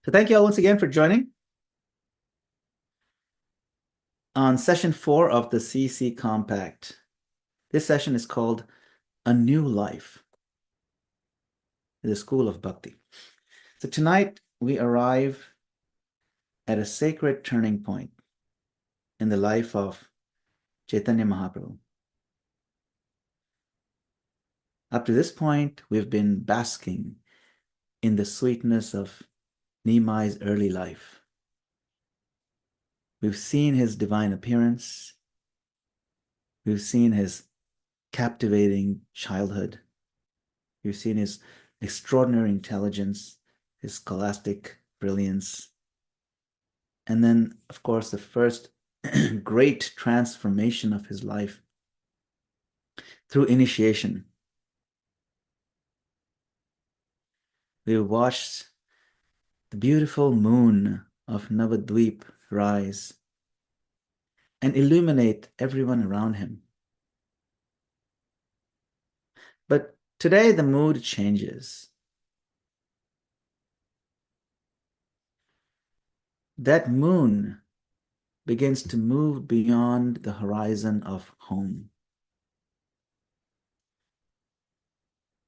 So thank you all once again for joining on session 4 of the CC Compact. This session is called A New Life, the School of Bhakti. So tonight we arrive at a sacred turning point in the life of Chaitanya Mahaprabhu. Up to this point, we've been basking in the sweetness of Nimai's early life. We've seen his divine appearance. We've seen his captivating childhood. We've seen his extraordinary intelligence, his scholastic brilliance. And then, of course, the first great transformation of his life through initiation. We watched the beautiful moon of Navadvip rise and illuminate everyone around him. But today the mood changes. That moon begins to move beyond the horizon of home.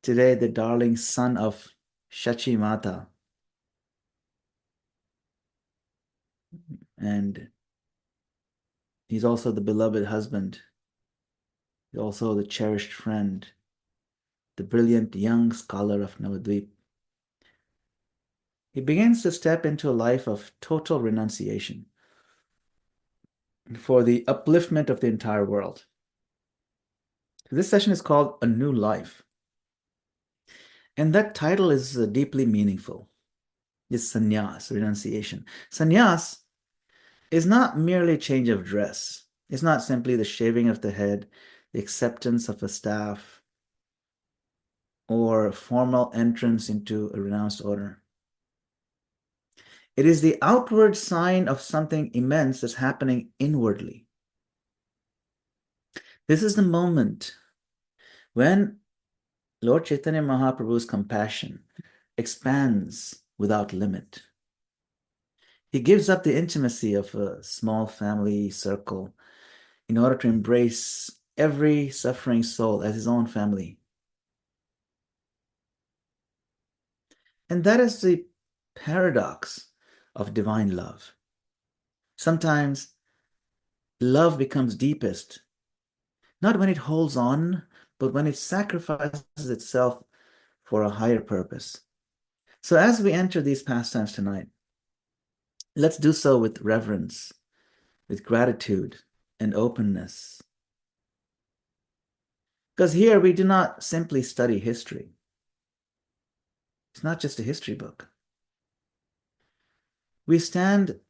Today, the darling son of Shachi Mata and he's also the beloved husband. He's also the cherished friend, the brilliant young scholar of Navadvip. He begins to step into a life of total renunciation for the upliftment of the entire world. This session is called A New Life. And that title is deeply meaningful. It's sannyas, renunciation. Sannyas is not merely a change of dress. It's not simply the shaving of the head, the acceptance of a staff, or formal entrance into a renounced order. It is the outward sign of something immense that's happening inwardly. This is the moment when Lord Chaitanya Mahaprabhu's compassion expands without limit. He gives up the intimacy of a small family circle in order to embrace every suffering soul as his own family. And that is the paradox of divine love. Sometimes love becomes deepest, not when it holds on, but when it sacrifices itself for a higher purpose. So as we enter these pastimes tonight, let's do so with reverence, with gratitude and openness. Because here we do not simply study history. It's not just a history book. We stand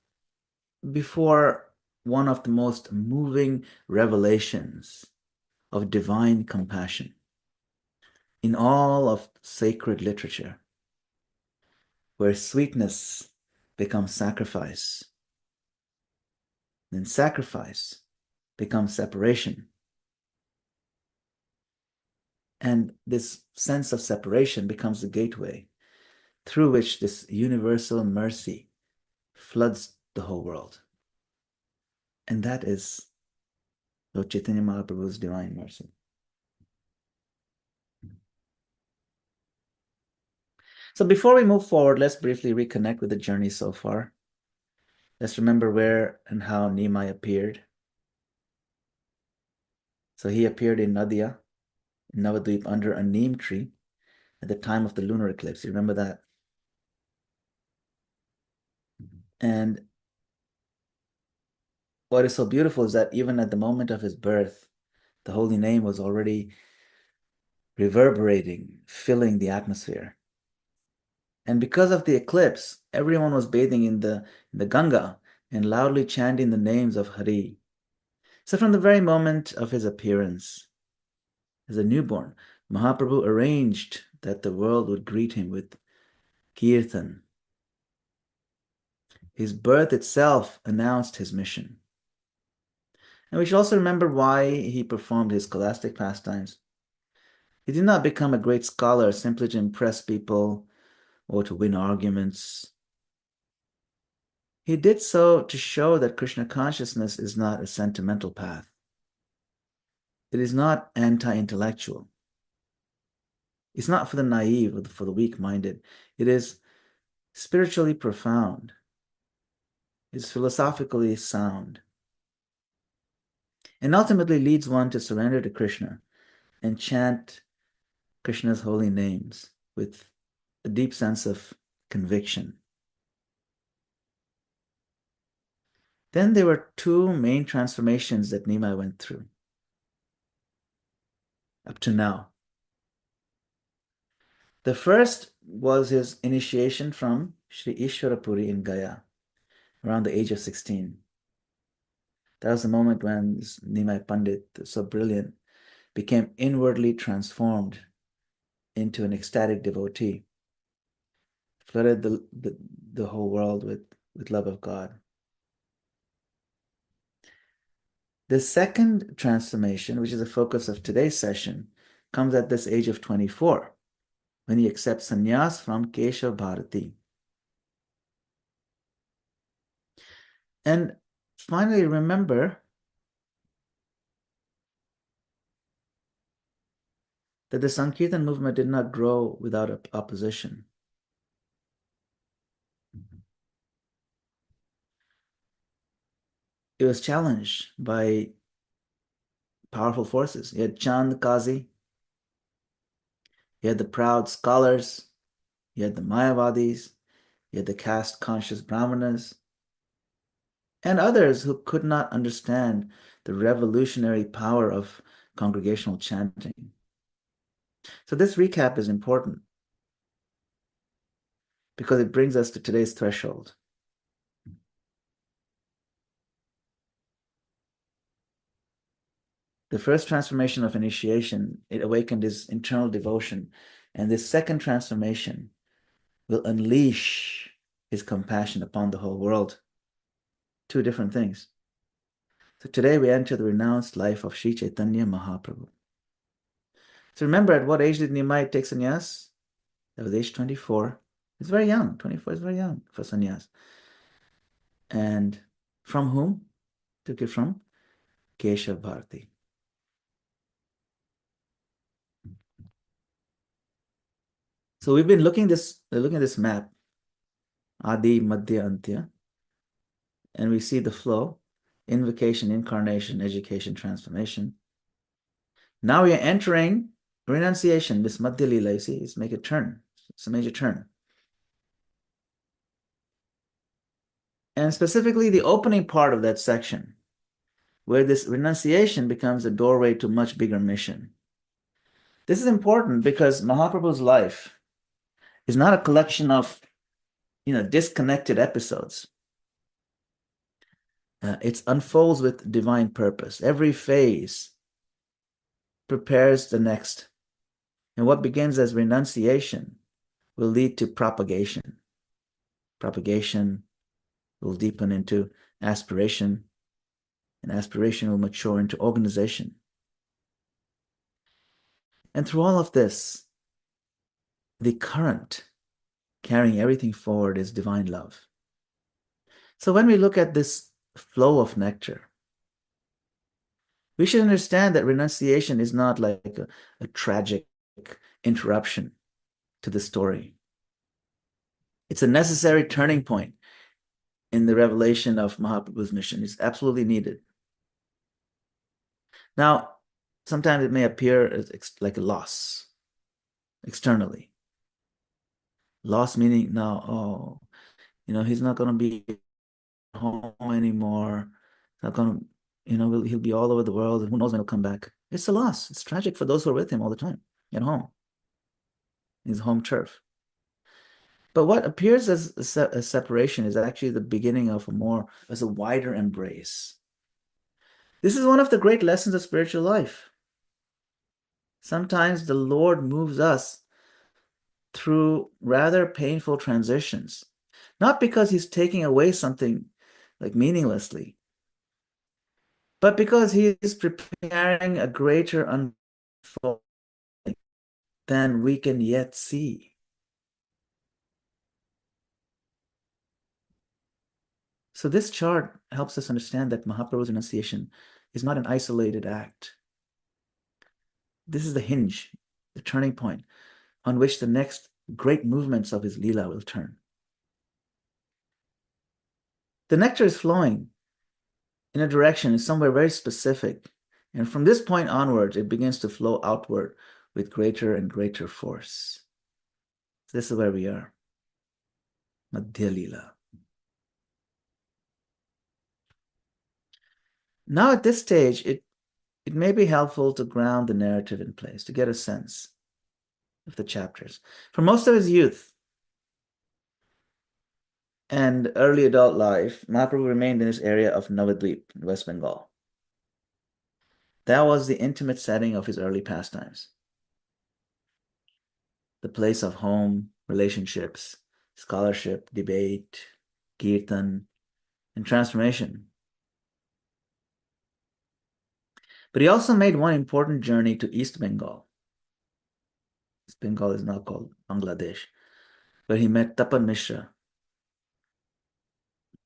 before one of the most moving revelations of divine compassion in all of sacred literature, where sweetness becomes sacrifice, then sacrifice becomes separation. And this sense of separation becomes the gateway through which this universal mercy floods the whole world. And that is Lord Chaitanya Mahaprabhu's divine mercy. So before we move forward, let's briefly reconnect with the journey so far. Let's remember where and how Nimai appeared. So he appeared in Nadia, in Navadvip, under a neem tree at the time of the lunar eclipse. You remember that? And what is so beautiful is that even at the moment of his birth, the holy name was already reverberating, filling the atmosphere. And because of the eclipse, everyone was bathing in the Ganga and loudly chanting the names of Hari. So from the very moment of his appearance as a newborn, Mahaprabhu arranged that the world would greet him with kirtan. His birth itself announced his mission. And we should also remember why he performed his scholastic pastimes. He did not become a great scholar simply to impress people or to win arguments. He did so to show that Krishna consciousness is not a sentimental path. It is not anti-intellectual. It's not for the naive or for the weak-minded. It is spiritually profound. It's philosophically sound. And ultimately leads one to surrender to Krishna and chant Krishna's holy names with a deep sense of conviction. Then there were two main transformations that Nimai went through up to now. The first was his initiation from Sri Ishwarapuri in Gaya around the age of 16. That was the moment when Nimai Pandit, so brilliant, became inwardly transformed into an ecstatic devotee, flooded the whole world with love of God. The second transformation, which is the focus of today's session, comes at this age of 24, when he accepts sannyas from Keshav Bharati. And finally, remember that the Sankirtan movement did not grow without opposition. It was challenged by powerful forces. You had Chand Kazi, you had the proud scholars, you had the Mayavadis, you had the caste-conscious Brahmanas, and others who could not understand the revolutionary power of congregational chanting. So this recap is important because it brings us to today's threshold. The first transformation of initiation, it awakened his internal devotion. And this second transformation will unleash his compassion upon the whole world. Two different things. So today we enter the renounced life of Sri Chaitanya Mahaprabhu. So remember, at what age did Nimai take sannyas? That was age 24. It's very young. 24 is very young for sannyas. And from whom? Took it from Keshav Bharati. So we've been looking at this map, Adi, Madhya, Antya, and we see the flow: invocation, incarnation, education, transformation. Now we are entering renunciation, this Madhya Lila. You see, it's make a turn. It's a major turn. And specifically the opening part of that section, where this renunciation becomes a doorway to much bigger mission. This is important because Mahaprabhu's life is not a collection of, disconnected episodes. It unfolds with divine purpose. Every phase prepares the next. And what begins as renunciation will lead to propagation. Propagation will deepen into aspiration, and aspiration will mature into organization. And through all of this, the current carrying everything forward is divine love. So when we look at this flow of nectar, we should understand that renunciation is not like a tragic interruption to the story. It's a necessary turning point in the revelation of Mahaprabhu's mission. It's absolutely needed. Now, sometimes it may appear as like a loss externally. Loss meaning now, he's not going to be home anymore. He's not going to, he'll be all over the world. Who knows when he'll come back? It's a loss. It's tragic for those who are with him all the time at home, his home turf. But what appears as a separation is actually the beginning of a wider embrace. This is one of the great lessons of spiritual life. Sometimes the Lord moves us through rather painful transitions, not because he's taking away something like meaninglessly, but because he is preparing a greater unfolding than we can yet see. So this chart helps us understand that Mahaprabhu's renunciation is not an isolated act. This is the hinge, the turning point on which the next great movements of his Leela will turn. The nectar is flowing in a direction, is somewhere very specific. And from this point onwards, it begins to flow outward with greater and greater force. This is where we are. Madhya Leela. Now at this stage, it may be helpful to ground the narrative in place, to get a sense of the chapters. For most of his youth and early adult life, Mahaprabhu remained in this area of Navadvip, West Bengal. That was the intimate setting of his early pastimes. The place of home, relationships, scholarship, debate, kirtan, and transformation. But he also made one important journey to East Bengal. East Bengal is now called Bangladesh, where he met Tapan Mishra.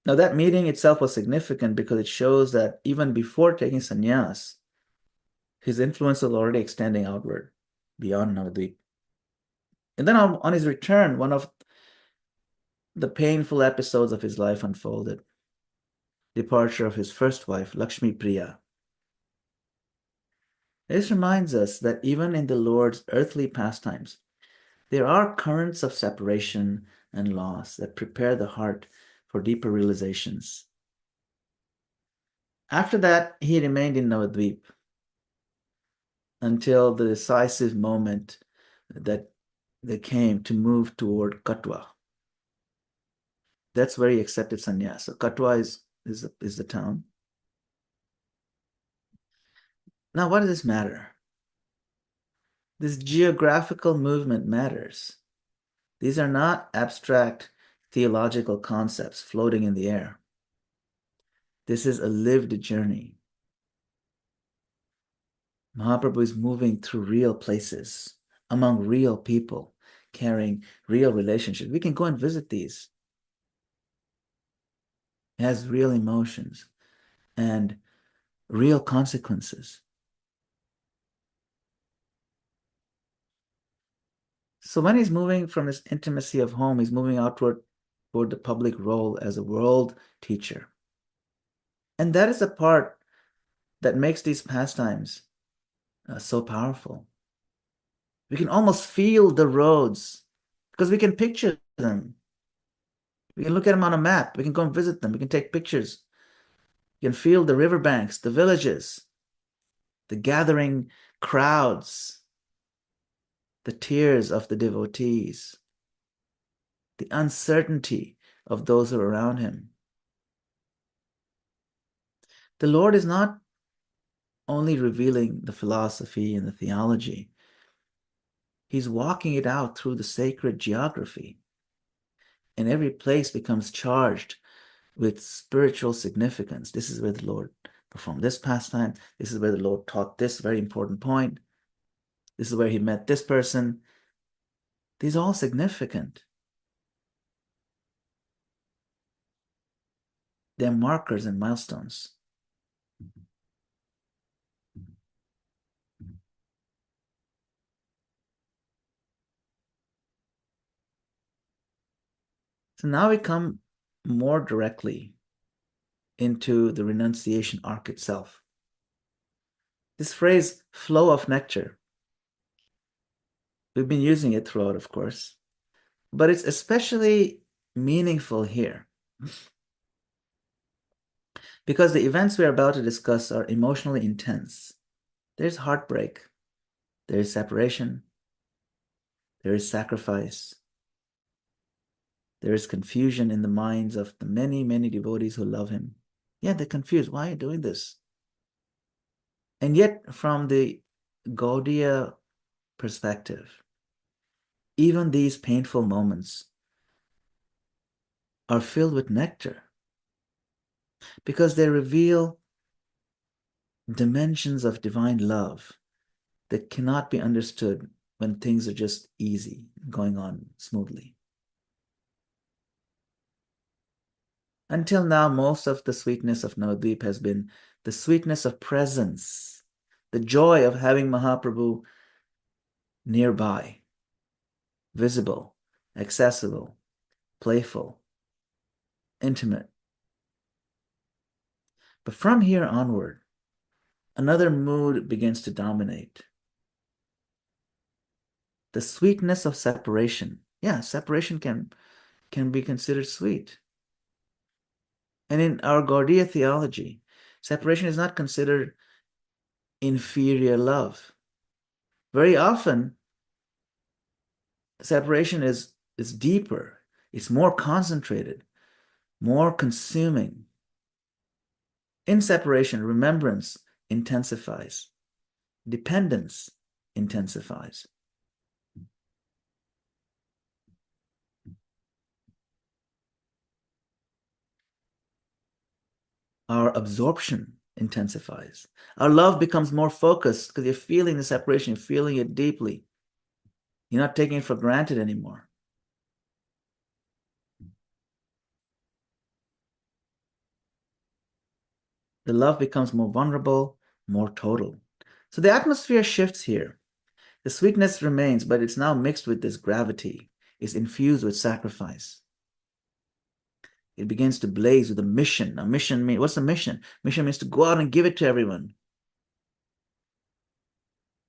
Now that meeting itself was significant because it shows that even before taking sannyas, his influence was already extending outward beyond Navadvip. And then on his return, one of the painful episodes of his life unfolded. Departure of his first wife, Lakshmi Priya. This reminds us that even in the Lord's earthly pastimes, there are currents of separation and loss that prepare the heart for deeper realizations. After that, he remained in Navadvip until the decisive moment that they came to move toward Katwa. That's where he accepted sannyas. So Katwa is the town. Now, what does this matter? This geographical movement matters. These are not abstract theological concepts floating in the air. This is a lived journey. Mahaprabhu is moving through real places, among real people, carrying real relationships. We can go and visit these. It has real emotions and real consequences. So when he's moving from this intimacy of home, he's moving outward toward the public role as a world teacher. And that is the part that makes these pastimes so powerful. We can almost feel the roads because we can picture them. We can look at them on a map. We can go and visit them. We can take pictures. You can feel the riverbanks, the villages, the gathering crowds, the tears of the devotees, the uncertainty of those who are around him. The Lord is not only revealing the philosophy and the theology. He's walking it out through the sacred geography. And every place becomes charged with spiritual significance. This is where the Lord performed this pastime. This is where the Lord taught this very important point. This is where he met this person. These are all significant. They're markers and milestones. So now we come more directly into the renunciation arc itself. This phrase, flow of nectar, we've been using it throughout, of course, but it's especially meaningful here because the events we're about to discuss are emotionally intense. There's heartbreak, there is separation, there is sacrifice, there is confusion in the minds of the many, many devotees who love him. Yeah, they're confused. Why are you doing this? And yet, from the Gaudiya perspective, even these painful moments are filled with nectar because they reveal dimensions of divine love that cannot be understood when things are just easy, going on smoothly. Until now, most of the sweetness of Navadvip has been the sweetness of presence, the joy of having Mahaprabhu nearby, visible, accessible, playful, intimate. But from here onward, another mood begins to dominate. The sweetness of separation. Yeah, separation can be considered sweet. And in our Gaudiya theology, separation is not considered inferior love. Very often, separation is deeper, it's more concentrated, more consuming. In separation, remembrance intensifies, dependence intensifies. Our absorption intensifies. Our love becomes more focused because you're feeling the separation, you're feeling it deeply. You're not taking it for granted anymore. The love becomes more vulnerable, more total. So the atmosphere shifts here. The sweetness remains, but it's now mixed with this gravity. It's infused with sacrifice. It begins to blaze with a mission. A mission means, what's a mission? Mission means to go out and give it to everyone.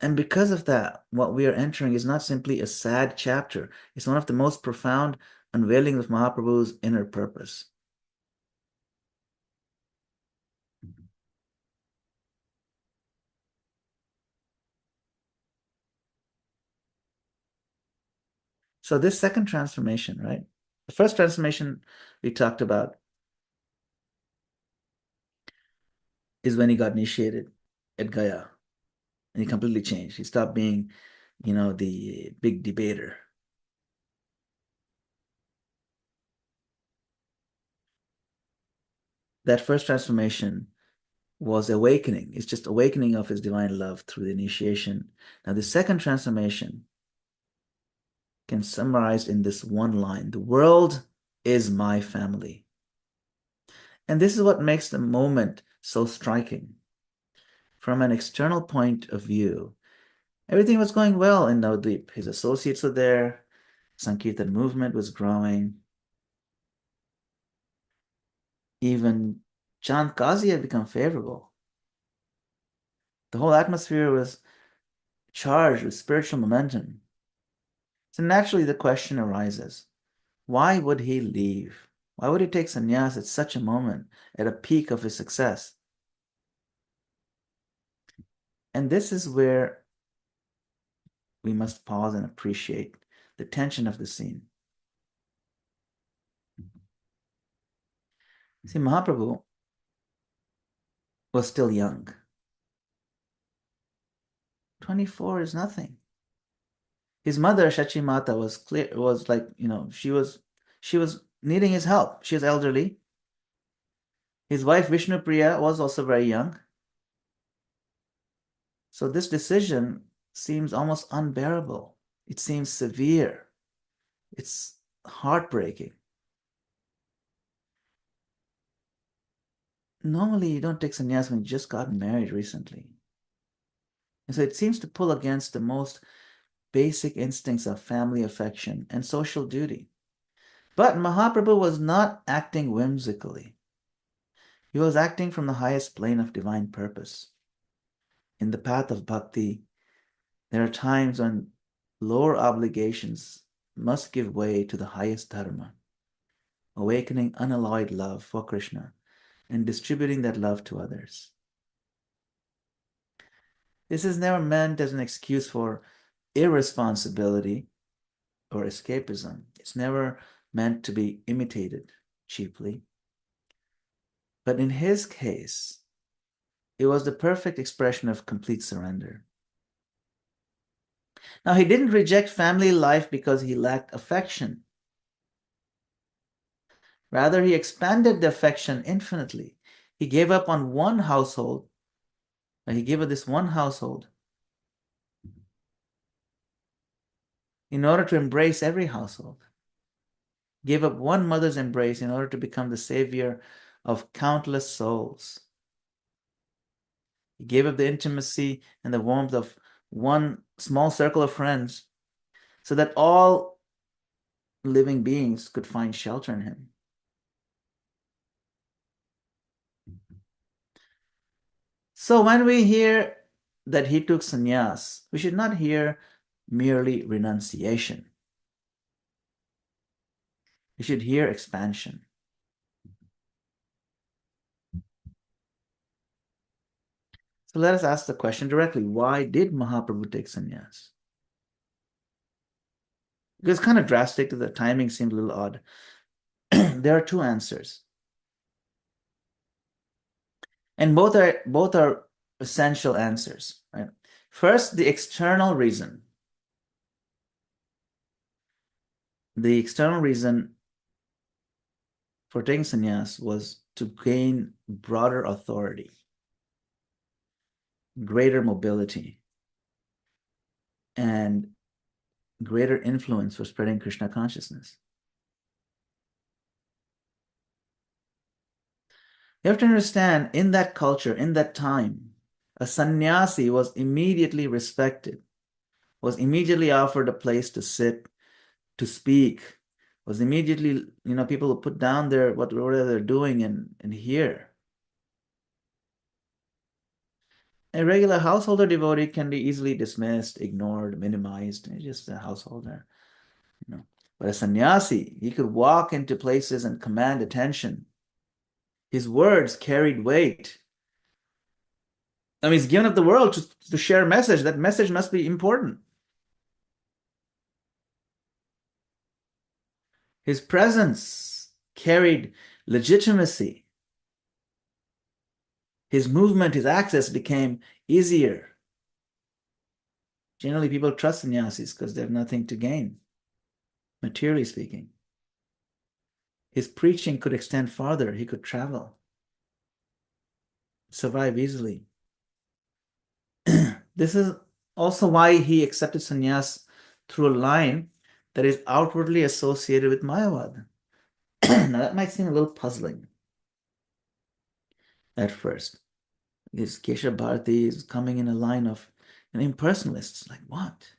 And because of that, what we are entering is not simply a sad chapter. It's one of the most profound unveilings of Mahaprabhu's inner purpose. So this second transformation, right? The first transformation we talked about is when he got initiated at Gaya, and he completely changed. He stopped being, the big debater. That first transformation was awakening. It's just awakening of his divine love through the initiation. Now, the second transformation can summarize in this one line: the world is my family. And this is what makes the moment so striking. From an external point of view, everything was going well in Navadvip. His associates were there, Sankirtan movement was growing. Even Chand Kazi had become favorable. The whole atmosphere was charged with spiritual momentum. So naturally, the question arises, why would he leave? Why would he take sannyas at such a moment, at a peak of his success? And this is where we must pause and appreciate the tension of the scene. See, Mahaprabhu was still young. 24 is nothing. His mother, Shachi Mata, was like, she was needing his help. She was elderly. His wife, Vishnu Priya, was also very young. So this decision seems almost unbearable. It seems severe. It's heartbreaking. Normally, you don't take sannyas when you just got married recently. And so it seems to pull against the most basic instincts of family affection and social duty. But Mahaprabhu was not acting whimsically. He was acting from the highest plane of divine purpose. In the path of bhakti, there are times when lower obligations must give way to the highest dharma, awakening unalloyed love for Krishna and distributing that love to others. This is never meant as an excuse for irresponsibility or escapism. It's never meant to be imitated cheaply. But in his case, it was the perfect expression of complete surrender. Now, he didn't reject family life because he lacked affection. Rather, he expanded the affection infinitely. He gave up on one household. He gave up this one household in order to embrace every household. gave up one mother's embrace in order to become the savior of countless souls. He gave up the intimacy and the warmth of one small circle of friends so that all living beings could find shelter in him. So when we hear that he took sannyas, we should not hear merely renunciation. We should hear expansion. So let us ask the question directly. Why did Mahaprabhu take sannyas? Because it's kind of drastic. The timing seems a little odd. There are two answers. And both are essential answers, right? First, the external reason. The external reason for taking sannyas was to gain broader authority, greater mobility, and greater influence for spreading Krishna consciousness. You have to understand, in that culture, in that time, a sannyasi was immediately respected, was immediately offered a place to sit, to speak, was immediately, people would put down their whatever they're doing and hear. A regular householder devotee can be easily dismissed, ignored, minimized. He's just a householder, But a sannyasi, he could walk into places and command attention. His words carried weight. I mean, he's given up the world to share a message. That message must be important. His presence carried legitimacy. His movement, his access became easier. Generally, people trust sannyasis because they have nothing to gain, materially speaking. His preaching could extend farther. He could travel, survive easily. This is also why he accepted sannyas through a line that is outwardly associated with Mayavad. Now, that might seem a little puzzling at first. This Kesha Bharati is coming in a line of impersonalists. Like, what?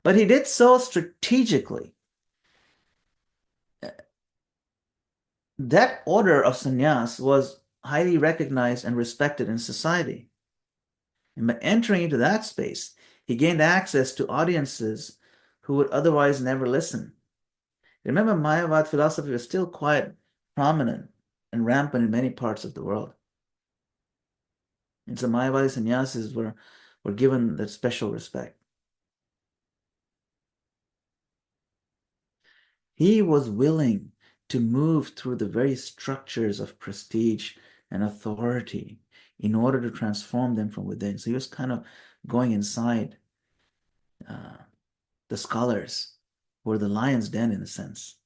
But he did so strategically. That order of sannyas was highly recognized and respected in society. And by entering into that space, he gained access to audiences who would otherwise never listen. Remember, Mayavad philosophy was still quite prominent and rampant in many parts of the world. And so Mayavadi sannyasis were given that special respect. He was willing to move through the very structures of prestige and authority in order to transform them from within. So he was kind of going inside the scholars, or the lion's den in a sense.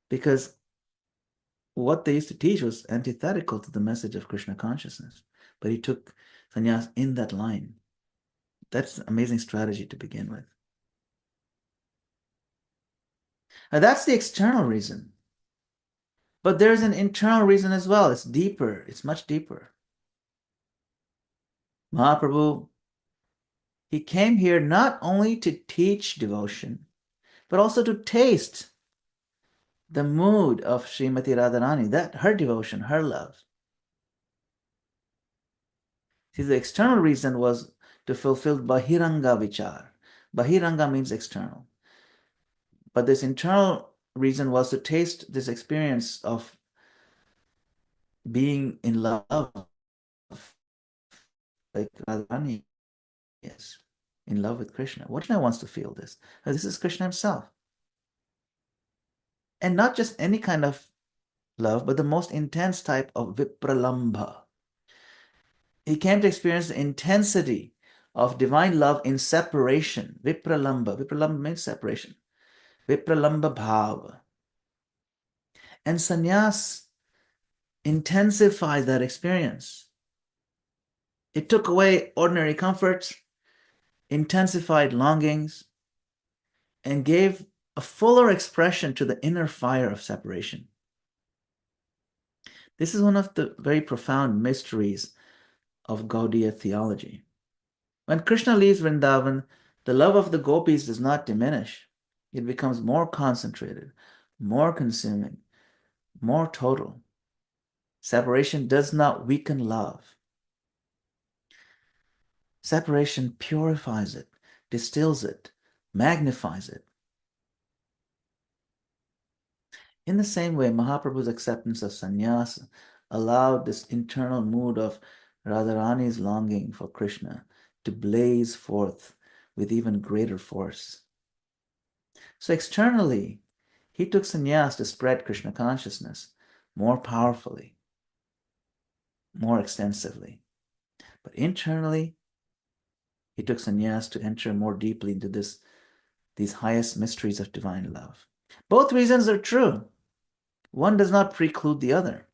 Because what they used to teach was antithetical to the message of Krishna consciousness. But he took sannyas in that line. That's an amazing strategy to begin with. Now, that's the external reason. But there's an internal reason as well. It's deeper. It's much deeper. Mahaprabhu, he came here not only to teach devotion, but also to taste the mood of Srimati Radharani, that her devotion, her love. See, the external reason was to fulfill Bahiranga Vichar. Bahiranga means external. But this internal reason was to taste this experience of being in love, like Radharani is, in love with Krishna. Krishna wants to feel this. This is Krishna himself. And not just any kind of love, but the most intense type of vipralambha. He came to experience the intensity of divine love in separation. Vipralambha. Vipralambha means separation. Vipralambha bhav. And sannyas intensified that experience. It took away ordinary comforts, intensified longings, and gave a fuller expression to the inner fire of separation. This is one of the very profound mysteries of Gaudiya theology. When Krishna leaves Vrindavan, the love of the gopis does not diminish. It becomes more concentrated, more consuming, more total. Separation does not weaken love. Separation purifies it, distills it, magnifies it. In the same way, Mahaprabhu's acceptance of sannyas allowed this internal mood of Radharani's longing for Krishna to blaze forth with even greater force. So externally, he took sannyas to spread Krishna consciousness more powerfully, more extensively. But internally, he took sannyas to enter more deeply into these highest mysteries of divine love. Both reasons are true. One does not preclude the other.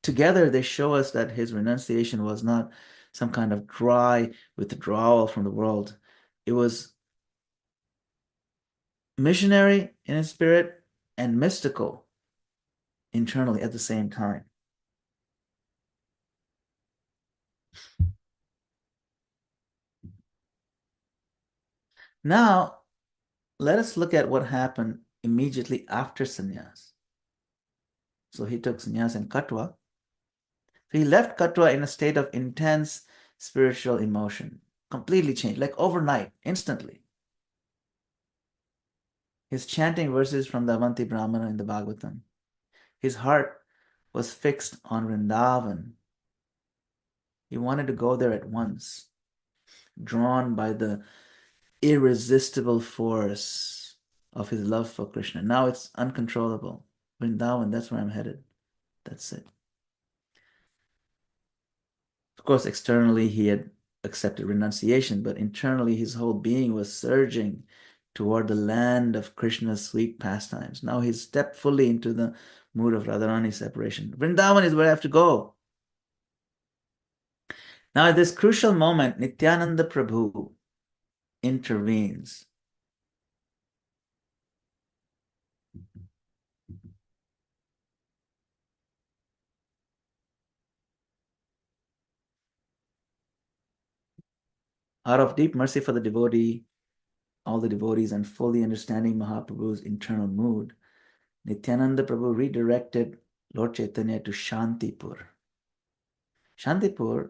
Together, they show us that his renunciation was not some kind of dry withdrawal from the world. It was missionary in its spirit and mystical internally at the same time. Now, let us look at what happened immediately after sannyas. So he took sannyas in Katwa. So he left Katwa in a state of intense spiritual emotion, completely changed, like overnight, instantly. His chanting verses from the Avanti Brahmana in the Bhagavatam. His heart was fixed on Vrindavan. He wanted to go there at once, drawn by the irresistible force of his love for Krishna. Now it's uncontrollable. Vrindavan, that's where I'm headed. That's it. Of course, externally he had accepted renunciation, but internally his whole being was surging toward the land of Krishna's sweet pastimes. Now he's stepped fully into the mood of Radharani separation. Vrindavan is where I have to go. Now, at this crucial moment, Nityananda Prabhu intervenes. Out of deep mercy for the devotee, all the devotees, and fully understanding Mahaprabhu's internal mood, Nityananda Prabhu redirected Lord Chaitanya to Shantipur. Shantipur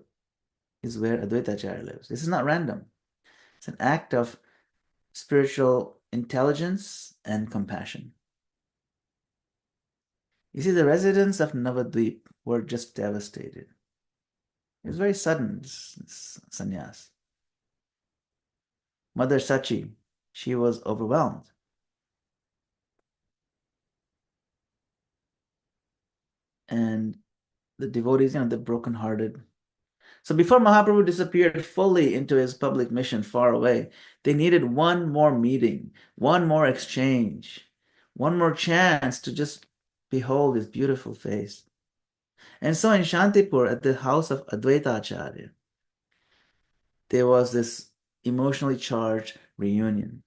is where Advaitacharya lives. This is not random. It's an act of spiritual intelligence and compassion. You see, the residents of Navadvip were just devastated. It was very sudden, this sannyas. Mother Sachi, she was overwhelmed. And the devotees, they're brokenhearted. So before Mahaprabhu disappeared fully into his public mission far away, they needed one more meeting, one more exchange, one more chance to just behold his beautiful face. And so in Shantipur, at the house of Advaita Acharya, there was this emotionally charged reunion.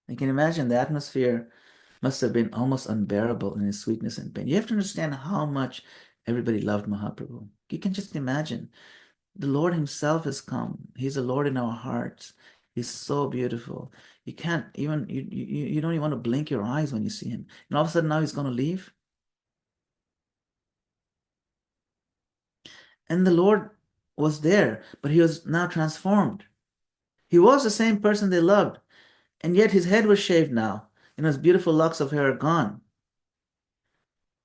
You can imagine the atmosphere must have been almost unbearable in his sweetness and pain. You have to understand how much everybody loved Mahaprabhu. You can just imagine. The Lord himself has come. He's the Lord in our hearts. He's so beautiful. You can't even, you don't even want to blink your eyes when you see him. And all of a sudden now he's going to leave. And the Lord was there, but he was now transformed. He was the same person they loved, and yet his head was shaved now, and his beautiful locks of hair are gone.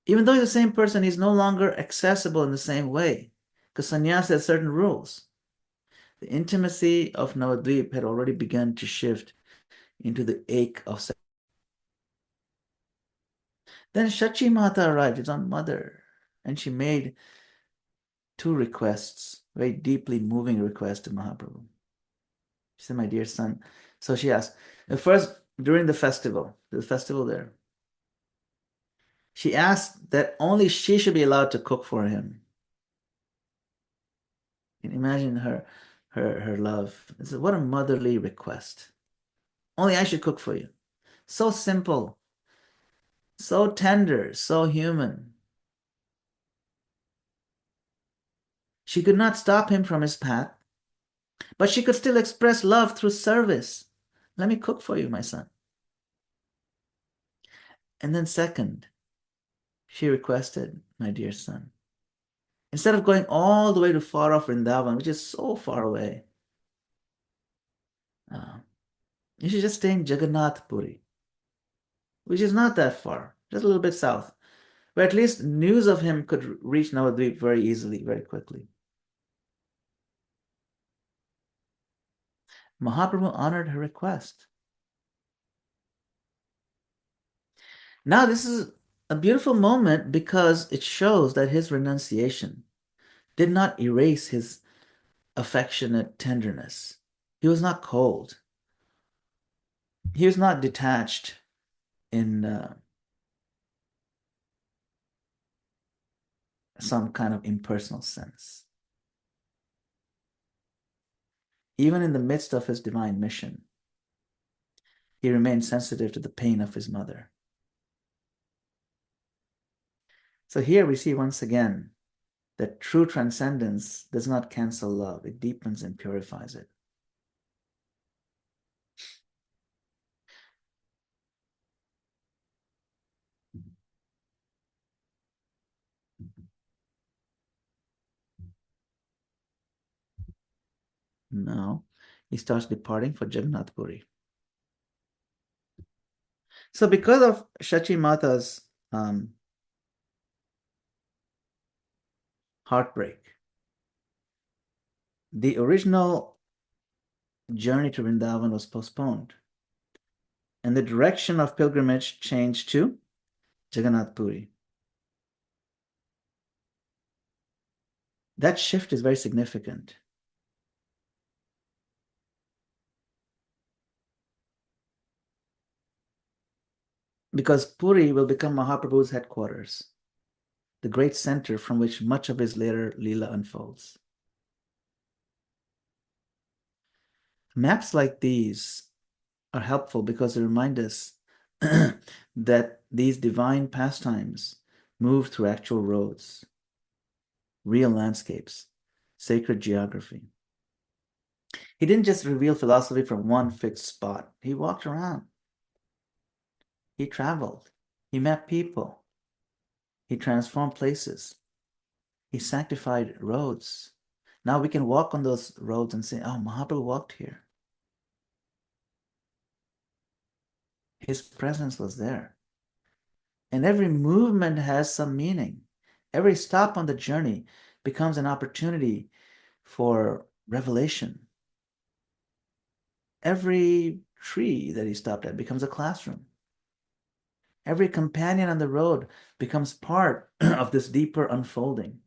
Even though he's the same person, he's no longer accessible in the same way, because sannyas has certain rules. The intimacy of Navadvip had already begun to shift into the ache of separation. Then Shachi Mata arrived, his own mother, and she made two requests, very deeply moving requests to Mahaprabhu. She said, "My dear son." So she asked, first, during the festival there, she asked that only she should be allowed to cook for him. You can imagine her love. This is what a motherly request. Only I should cook for you. So simple, so tender, so human. She could not stop him from his path, but she could still express love through service. Let me cook for you, my son. And then, second, she requested, my dear son, instead of going all the way to far off Vrindavan, which is so far away, uh, you should just stay in Jagannath Puri, which is not that far, just a little bit south, where at least news of him could reach Navadvip very easily, very quickly. Mahaprabhu honored her request. Now, this is a beautiful moment because it shows that his renunciation did not erase his affectionate tenderness. He was not cold. He was not detached in some kind of impersonal sense. Even in the midst of his divine mission, he remained sensitive to the pain of his mother. So here we see once again that true transcendence does not cancel love, it deepens and purifies it. Now he starts departing for Jagannath Puri. So because of Shachi Mata's heartbreak, the original journey to Vrindavan was postponed, and the direction of pilgrimage changed to Jagannath Puri. That shift is very significant. Because Puri will become Mahaprabhu's headquarters, the great center from which much of his later Leela unfolds. Maps like these are helpful because they remind us that these divine pastimes move through actual roads, real landscapes, sacred geography. He didn't just reveal philosophy from one fixed spot. He walked around. He traveled. He met people. He transformed places. He sanctified roads. Now we can walk on those roads and say, oh, Mahaprabhu walked here. His presence was there. And every movement has some meaning. Every stop on the journey becomes an opportunity for revelation. Every tree that he stopped at becomes a classroom. Every companion on the road becomes part of this deeper unfolding.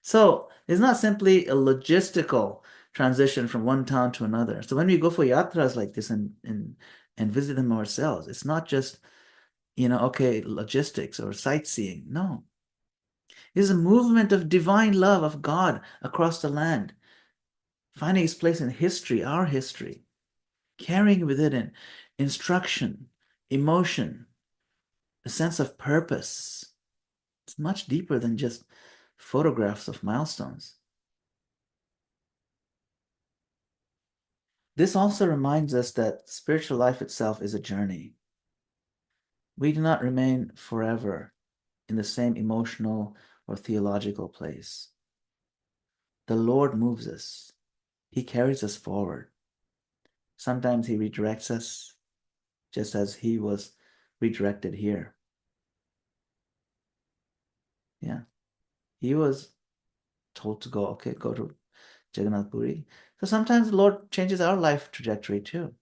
So it's not simply a logistical transition from one town to another. So when we go for yatras like this and visit them ourselves, it's not just, okay, logistics or sightseeing. No. It is a movement of divine love of God across the land, finding its place in history, our history, carrying within it instruction, emotion, a sense of purpose. It's much deeper than just photographs of milestones. This also reminds us that spiritual life itself is a journey. We do not remain forever in the same emotional or theological place. The Lord moves us. He carries us forward. Sometimes he redirects us, just as he was redirected here. Yeah. He was told to go, okay, go to Jagannath Puri. So sometimes the Lord changes our life trajectory too.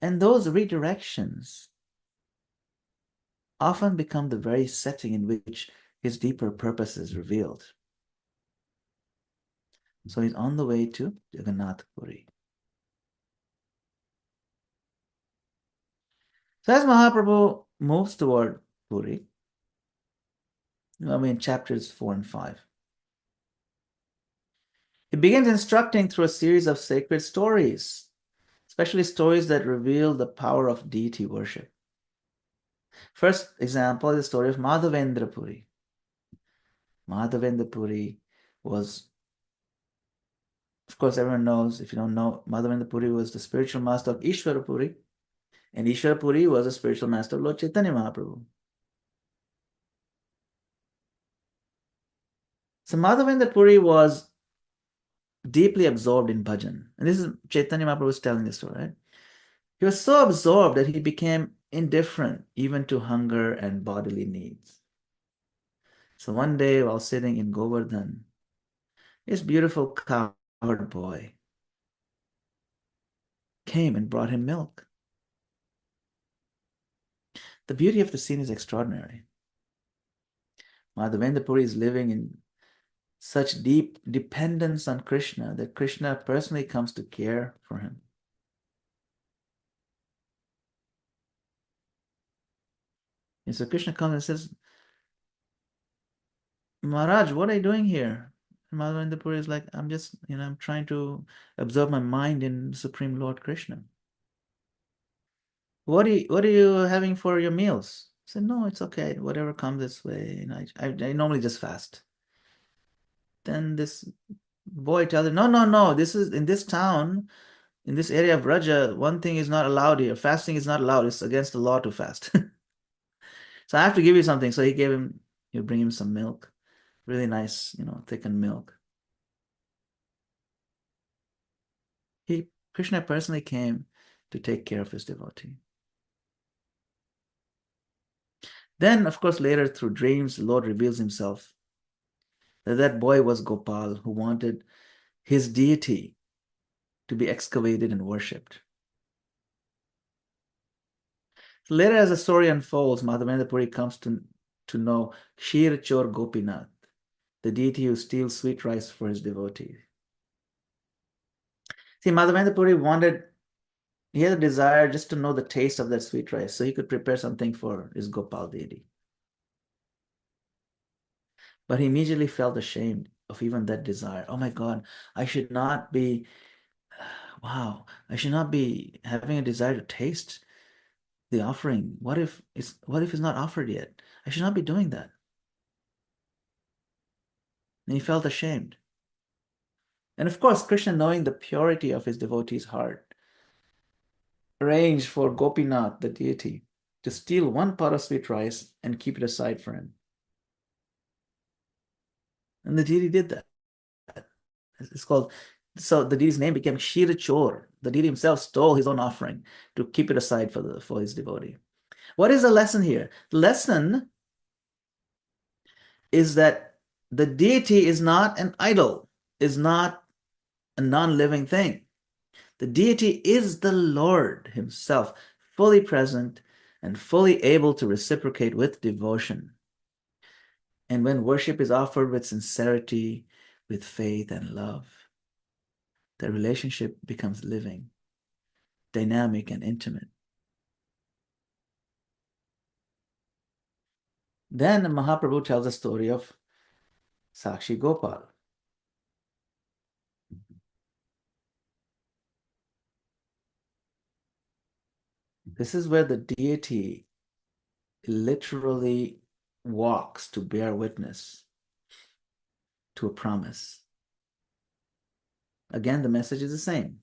And those redirections often become the very setting in which his deeper purpose is revealed. So he's on the way to Jagannath Puri. So as Mahaprabhu moves toward Puri, chapters 4 and 5, he begins instructing through a series of sacred stories. especially stories that reveal the power of deity worship. First example is the story of Madhavendra Puri. Madhavendra Puri was, of course, everyone knows, if you don't know, Madhavendra Puri was the spiritual master of Ishvara Puri, and Ishvara Puri was a spiritual master of Lord Chaitanya Mahaprabhu. So Madhavendra Puri was deeply absorbed in bhajan. And this is Chaitanya Mahaprabhu was telling this story, right? He was so absorbed that he became indifferent even to hunger and bodily needs. So one day while sitting in Govardhan, this beautiful cowherd boy came and brought him milk. The beauty of the scene is extraordinary. Madhavendra Puri is living in such deep dependence on Krishna that Krishna personally comes to care for him. And so Krishna comes and says, Maharaj, what are you doing here? And Madhavendra Puri is like, I'm just, I'm trying to absorb my mind in Supreme Lord Krishna. What are you having for your meals? I said, no, it's okay. Whatever comes this way. I normally just fast. Then this boy tells him, no, no, no. This is in this town, in this area of Raja, one thing is not allowed here. Fasting is not allowed. It's against the law to fast. So I have to give you something. So he bring him some milk, really nice, thickened milk. Krishna personally came to take care of his devotee. Then, of course, later through dreams, the Lord reveals himself that boy was Gopal who wanted his deity to be excavated and worshipped. So later, as the story unfolds, Madhavendra Puri comes to know Kshir Chor Gopinath, the deity who steals sweet rice for his devotees. See, Madhavendra Puri he had a desire just to know the taste of that sweet rice so he could prepare something for his Gopal deity. But he immediately felt ashamed of even that desire. Oh my God, I should not be, wow, I should not be having a desire to taste the offering. What if it's not offered yet? I should not be doing that. And he felt ashamed. And of course, Krishna, knowing the purity of his devotee's heart, arranged for Gopinath, the deity, to steal one pot of sweet rice and keep it aside for him. And the deity did that. It's called, so the deity's name became Kshirachor. The deity himself stole his own offering to keep it aside for his devotee. What is the lesson here? The lesson is that the deity is not an idol, is not a non-living thing. The deity is the Lord himself, fully present and fully able to reciprocate with devotion. And when worship is offered with sincerity, with faith and love, the relationship becomes living, dynamic, and intimate. Then Mahaprabhu tells a story of Sakshi Gopal. This is where the deity literally walks to bear witness to a promise. Again, the message is the same.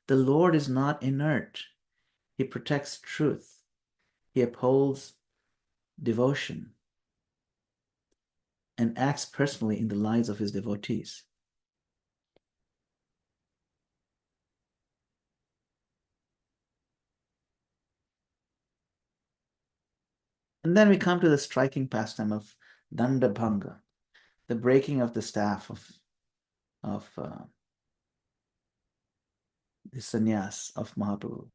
The Lord is not inert. He protects truth. He upholds devotion and acts personally in the lives of his devotees. And then we come to the striking pastime of Dandabhanga, the breaking of the staff of the sannyas of Mahaprabhu.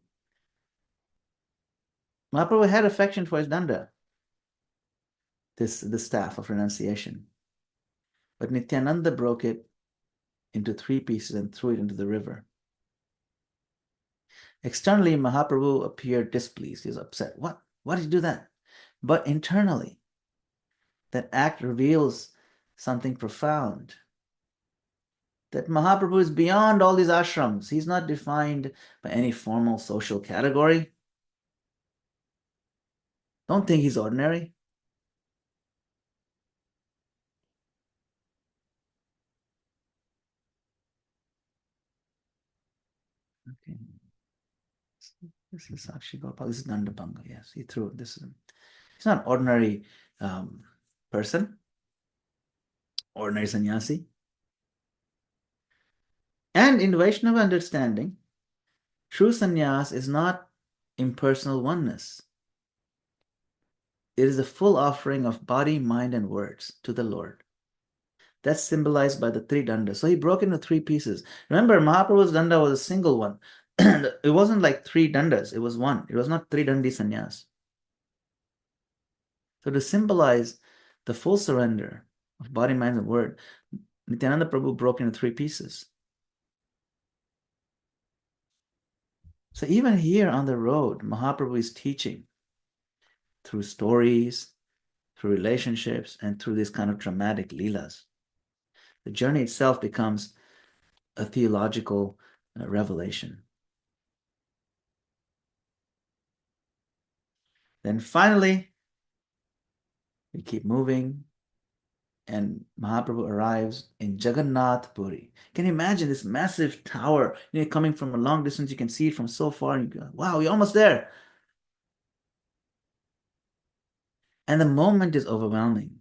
Mahaprabhu had affection for his danda, the staff of renunciation. But Nityananda broke it into 3 pieces and threw it into the river. Externally, Mahaprabhu appeared displeased. He was upset. What? Why did you do that? But internally, that act reveals something profound. that Mahaprabhu is beyond all these ashrams. He's not defined by any formal social category. Don't think he's ordinary. Okay. This is Sakshi-Gopāla. This is Nandabanga. Yes, he threw it. He's not an ordinary person, ordinary sannyasi. And in Vaishnava understanding, true sannyas is not impersonal oneness. It is a full offering of body, mind, and words to the Lord. That's symbolized by the three dandas. So he broke into three pieces. Remember, Mahaprabhu's danda was a single one. It wasn't like three dandas. It was one. It was not three dandi sannyas. So to symbolize the full surrender of body, mind, and word, Nityananda Prabhu broke into three pieces. So even here on the road, Mahaprabhu is teaching through stories, through relationships, and through this kind of dramatic leelas. The journey itself becomes a theological revelation. Then finally, we keep moving, and Mahaprabhu arrives in Jagannath Puri. Can you imagine this massive tower? Coming from a long distance, you can see it from so far, and you go, wow, you're almost there. And the moment is overwhelming.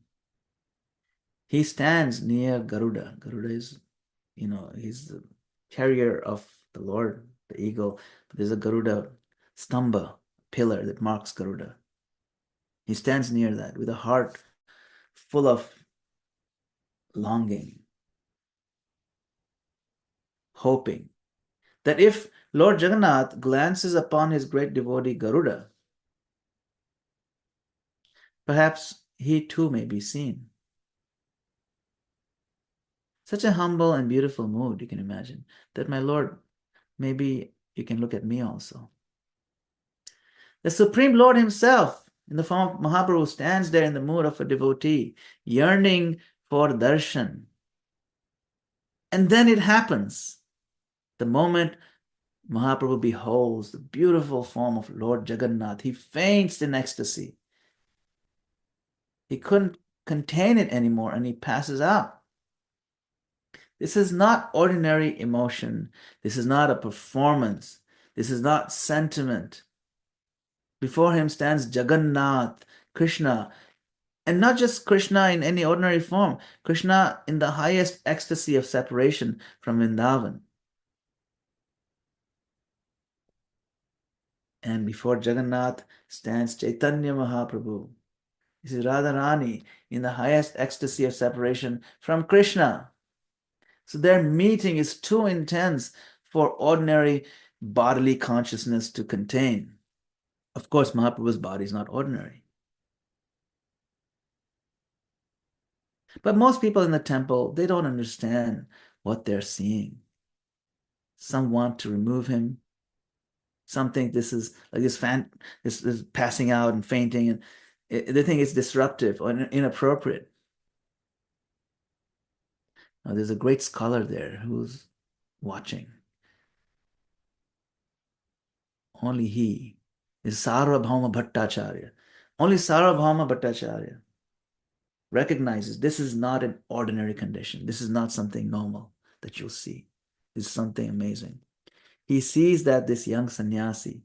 He stands near Garuda. Garuda is, he's the carrier of the Lord, the eagle. But there's a Garuda stamba, pillar that marks Garuda. He stands near that with a heart full of longing, hoping that if Lord Jagannath glances upon his great devotee Garuda, perhaps he too may be seen. Such a humble and beautiful mood, you can imagine, that my Lord, maybe you can look at me also. The Supreme Lord himself, in the form of Mahaprabhu, stands there in the mood of a devotee, yearning for darshan. And then it happens. The moment Mahaprabhu beholds the beautiful form of Lord Jagannath, he faints in ecstasy. He couldn't contain it anymore and he passes out. This is not ordinary emotion. This is not a performance. This is not sentiment. Before him stands Jagannath, Krishna, and not just Krishna in any ordinary form, Krishna in the highest ecstasy of separation from Vrindavan. And before Jagannath stands Chaitanya Mahaprabhu. This is Radharani in the highest ecstasy of separation from Krishna. So their meeting is too intense for ordinary bodily consciousness to contain. Of course, Mahaprabhu's body is not ordinary. But most people in the temple, they don't understand what they're seeing. Some want to remove him. Some think this is like this passing out and fainting, and they think it's disruptive or inappropriate. Now, there's a great scholar there who's watching. Only he is Sarvabhauma Bhattacharya. Only Sarvabhauma Bhattacharya recognizes this is not an ordinary condition. This is not something normal that you'll see. This is something amazing. He sees that this young sannyasi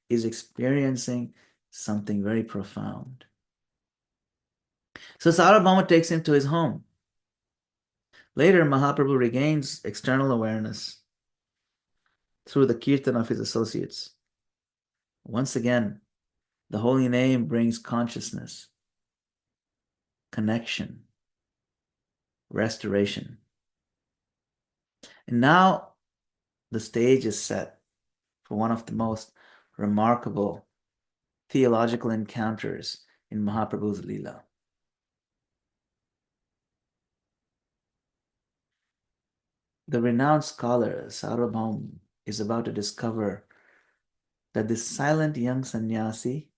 is experiencing something very profound. So Sarvabhauma takes him to his home. Later, Mahaprabhu regains external awareness through the kirtan of his associates. Once again, the holy name brings consciousness, connection, restoration. And now the stage is set for one of the most remarkable theological encounters in Mahaprabhu's Leela. The renowned scholar Sarvabhaum is about to discover that this silent young sannyasi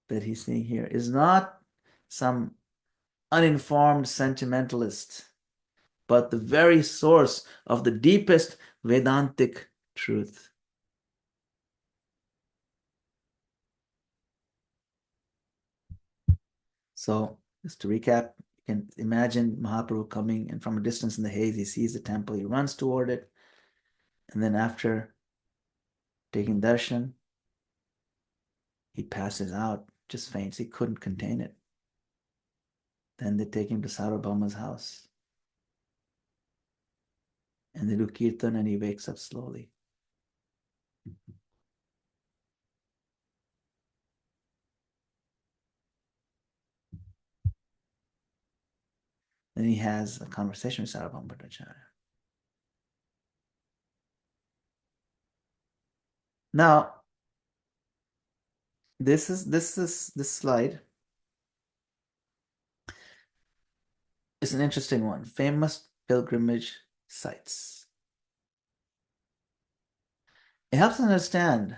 that he's seeing here is not some uninformed sentimentalist but the very source of the deepest Vedantic truth. So, just to recap, you can imagine Mahaprabhu coming, and from a distance in the haze, he sees the temple, he runs toward it, and then after taking darshan, he passes out, just faints. He couldn't contain it. Then they take him to Sarvabhauma's house, and they do kirtan, and he wakes up slowly. Then he has a conversation with Sarvabhauma Bhattacharya. Now, this slide is an interesting one. Famous pilgrimage sites. It helps us understand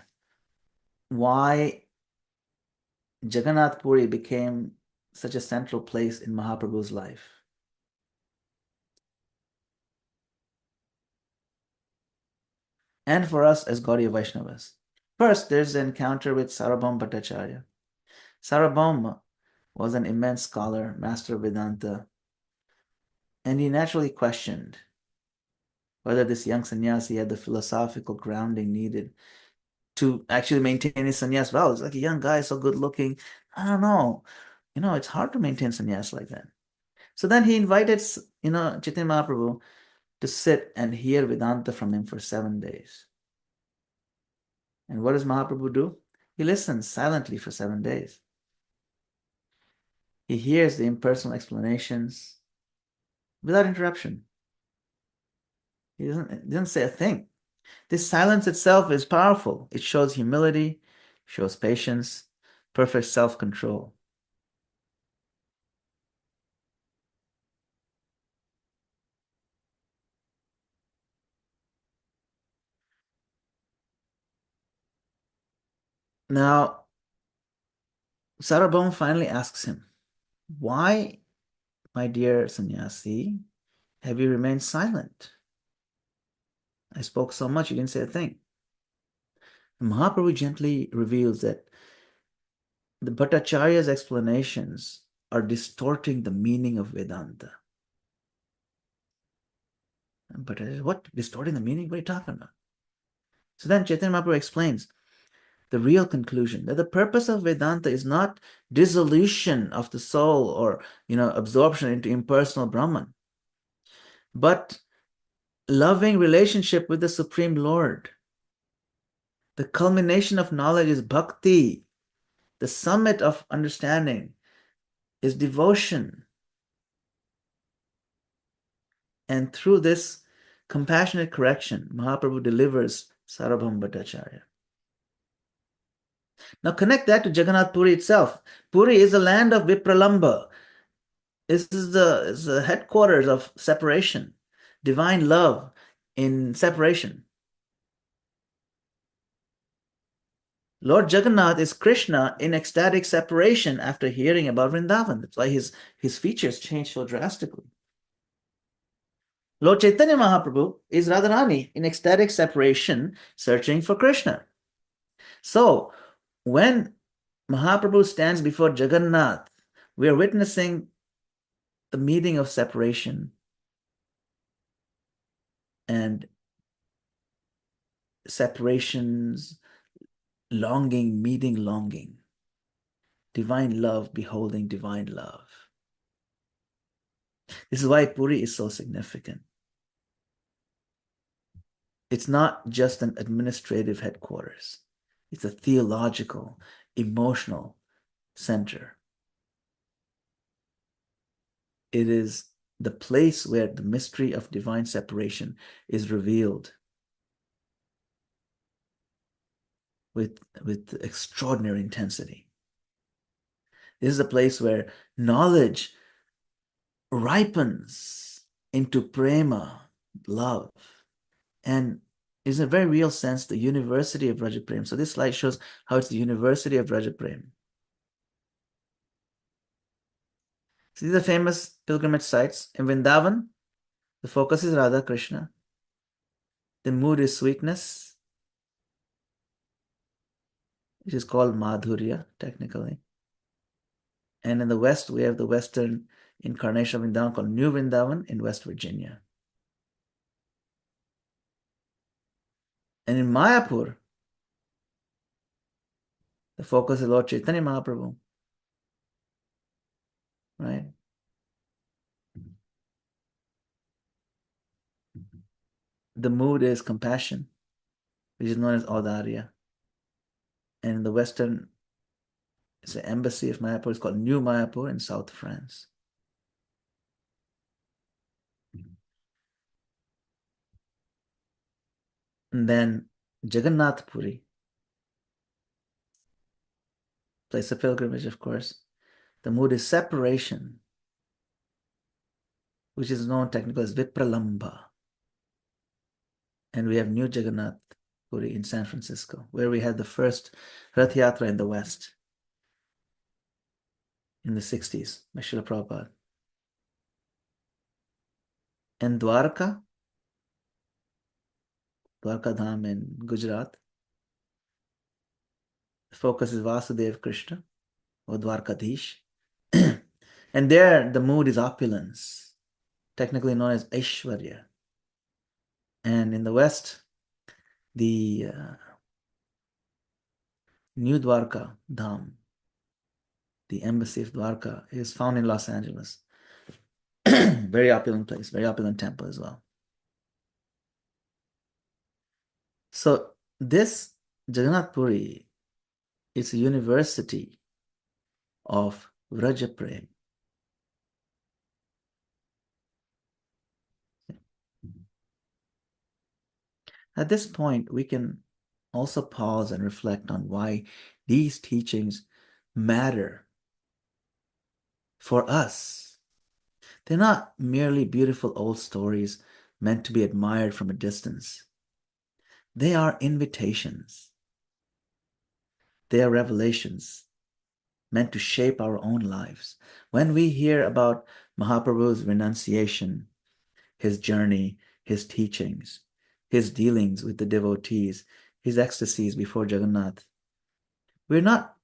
why Jagannath Puri became such a central place in Mahaprabhu's life. And for us as Gaudiya Vaishnavas. First, there's the encounter with Sarvabhauma Bhattacharya. Sarvabhauma was an immense scholar, master of Vedanta, and he naturally questioned whether this young sannyasi had the philosophical grounding needed to actually maintain his sannyas. Well, it's like a young guy, so good looking. I don't know. It's hard to maintain sannyas like that. So then he invited, Chaitanya Mahaprabhu to sit and hear Vedanta from him for 7 days. And what does Mahaprabhu do? He listens silently for 7 days. He hears the impersonal explanations without interruption. He doesn't say a thing. This silence itself is powerful. It shows humility, shows patience, perfect self-control. Now, Sarvabhauma finally asks him, "Why, my dear sannyasi, have you remained silent? I spoke so much, you didn't say a thing." And Mahaprabhu gently reveals that the Bhattacharya's explanations are distorting the meaning of Vedanta. But what? Distorting the meaning? What are you talking about? So then Chaitanya Mahaprabhu explains the real conclusion that the purpose of Vedanta is not dissolution of the soul or absorption into impersonal Brahman, but loving relationship with the Supreme Lord. The culmination of knowledge is bhakti. The summit of understanding is devotion. And through this compassionate correction, Mahaprabhu delivers Sarvabhauma Bhattacharya. Now connect that to Jagannath Puri itself. Puri is the land of Vipralamba. This is the headquarters of separation, divine love in separation. Lord Jagannath is Krishna in ecstatic separation after hearing about Vrindavan. That's why his features change so drastically. Lord Chaitanya Mahaprabhu is Radharani in ecstatic separation, searching for Krishna. So, when Mahaprabhu stands before Jagannath, we are witnessing the meeting of separation and separations, longing, meeting longing, divine love, beholding divine love. This is why Puri is so significant. It's not just an administrative headquarters. It's a theological, emotional center. It is the place where the mystery of divine separation is revealed with extraordinary intensity. This is a place where knowledge ripens into prema, love, and is in a very real sense the university of Rajaprem. So this slide shows how it's the university of Rajaprem. So these are famous pilgrimage sites. In Vrindavan, The focus is Radha Krishna. The mood is sweetness, which is called Madhurya, technically. And in the West, we have the Western incarnation of Vrindavan called New Vrindavan in West Virginia. And in Mayapur, the focus is Lord Chaitanya Mahaprabhu, right? The mood is compassion, which is known as Audarya. And in the Western, it's the embassy of Mayapur. It's called New Mayapur in South France. And then Jagannath Puri, place of pilgrimage, of course. The mood is separation, which is known technically as Vipralambha. And we have New Jagannath Puri in San Francisco, where we had the first Rath Yatra in the West in the 60s by Srila Prabhupada. And Dwarka Dham in Gujarat, the focus is Vasudev Krishna or Dwarkadhish. And there the mood is opulence, technically known as Aishwarya. And in the West, the New Dwarka Dham, the embassy of Dwarka, is found in Los Angeles. Very opulent place, very opulent temple as well. So this Jagannath Puri is a university of Vraja Prem. At this point, we can also pause and reflect on why these teachings matter for us. They're not merely beautiful old stories meant to be admired from a distance. They are invitations. They are revelations meant to shape our own lives. When we hear about Mahaprabhu's renunciation, his journey, his teachings, his dealings with the devotees, his ecstasies before Jagannath, we're not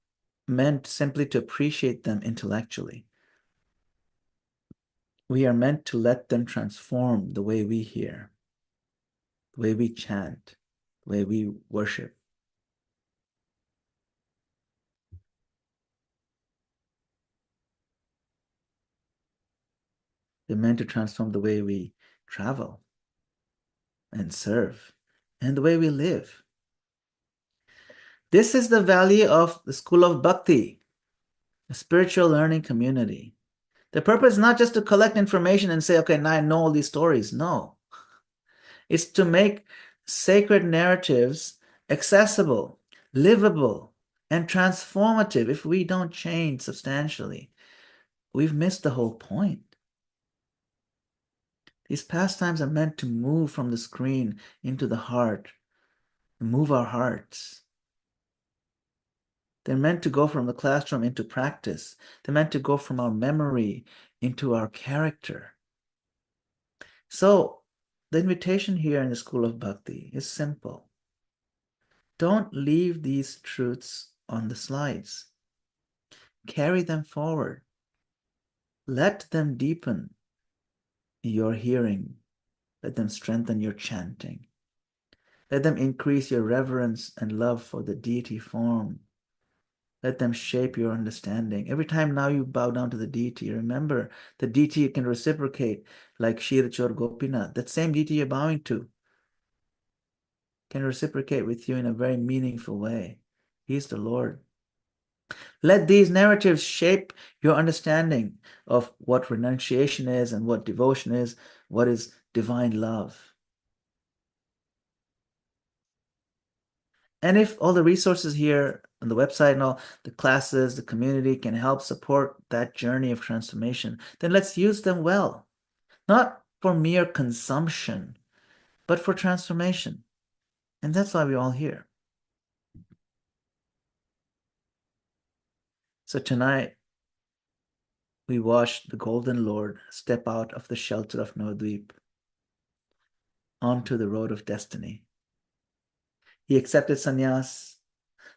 meant simply to appreciate them intellectually. We are meant to let them transform the way we hear, the way we chant, the way we worship. They're meant to transform the way we travel and serve and the way we live. This is the value of the School of Bhakti, a spiritual learning community. The purpose is not just to collect information and say, okay, now I know all these stories. No. It's to make sacred narratives accessible, livable, and transformative. If we don't change substantially, we've missed the whole point. These pastimes are meant to move from the screen into the heart, move our hearts. They're meant to go from the classroom into practice. They're meant to go from our memory into our character. So the invitation here in the School of Bhakti is simple. Don't leave these truths on the slides. Carry them forward. Let them deepen your hearing. Let them strengthen your chanting. Let them increase your reverence and love for the deity form. Let them shape your understanding. Every time now you bow down to the deity, remember the deity can reciprocate like Shirachor Gopinath. That same deity you're bowing to can reciprocate with you in a very meaningful way. He's the Lord. Let these narratives shape your understanding of what renunciation is and what devotion is, what is divine love. And if all the resources here on the website and all the classes, the community can help support that journey of transformation, then let's use them well. Not for mere consumption, but for transformation. And that's why we're all here. So tonight, we watched the Golden Lord step out of the shelter of Navadvip onto the road of destiny. He accepted sannyas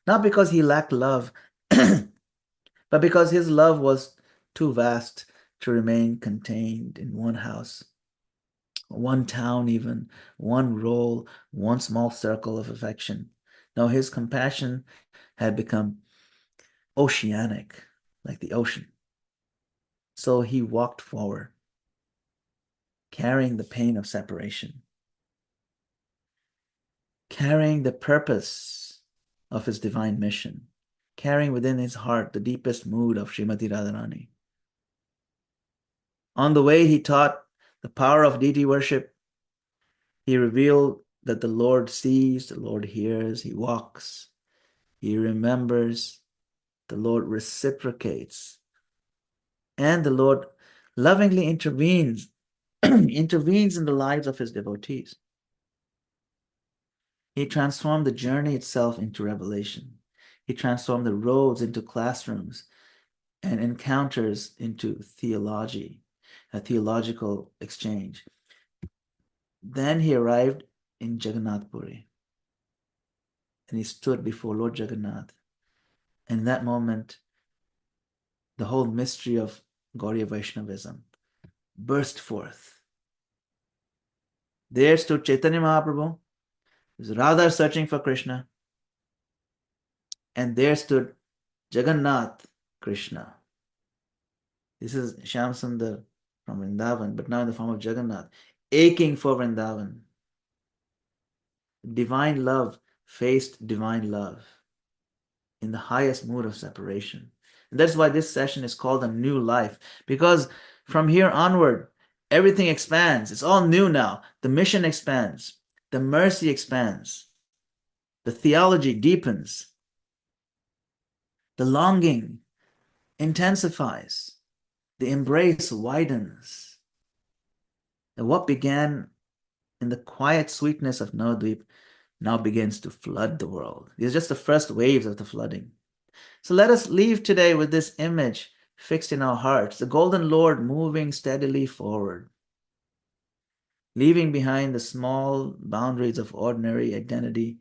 not because he lacked love, but because his love was too vast to remain contained in one house, one town, even one role, one small circle of affection. No, his compassion had become oceanic, like the ocean. So he walked forward, carrying the pain of separation, carrying the purpose of his divine mission, carrying within his heart the deepest mood of Srimati Radharani. On the way, he taught the power of deity worship. He revealed that the Lord sees, the Lord hears, he walks, he remembers, the Lord reciprocates, and the Lord lovingly intervenes, intervenes in the lives of his devotees. He transformed the journey itself into revelation. He transformed the roads into classrooms and encounters into theology, a theological exchange. Then he arrived in Jagannath Puri and he stood before Lord Jagannath. And in that moment, the whole mystery of Gaudiya Vaishnavism burst forth. There stood Chaitanya Mahaprabhu, was Radha searching for Krishna, and there stood Jagannath Krishna. This is Shyam Sundar from Vrindavan, but now in the form of Jagannath, aching for Vrindavan. Divine love faced divine love in the highest mood of separation. And that's why this session is called a new life, because from here onward, everything expands. It's all new now. The mission expands. The mercy expands. The theology deepens. The longing intensifies. The embrace widens. And what began in the quiet sweetness of Navadvip now begins to flood the world. These are just the first waves of the flooding. So let us leave today with this image fixed in our hearts, the golden Lord moving steadily forward, leaving behind the small boundaries of ordinary identity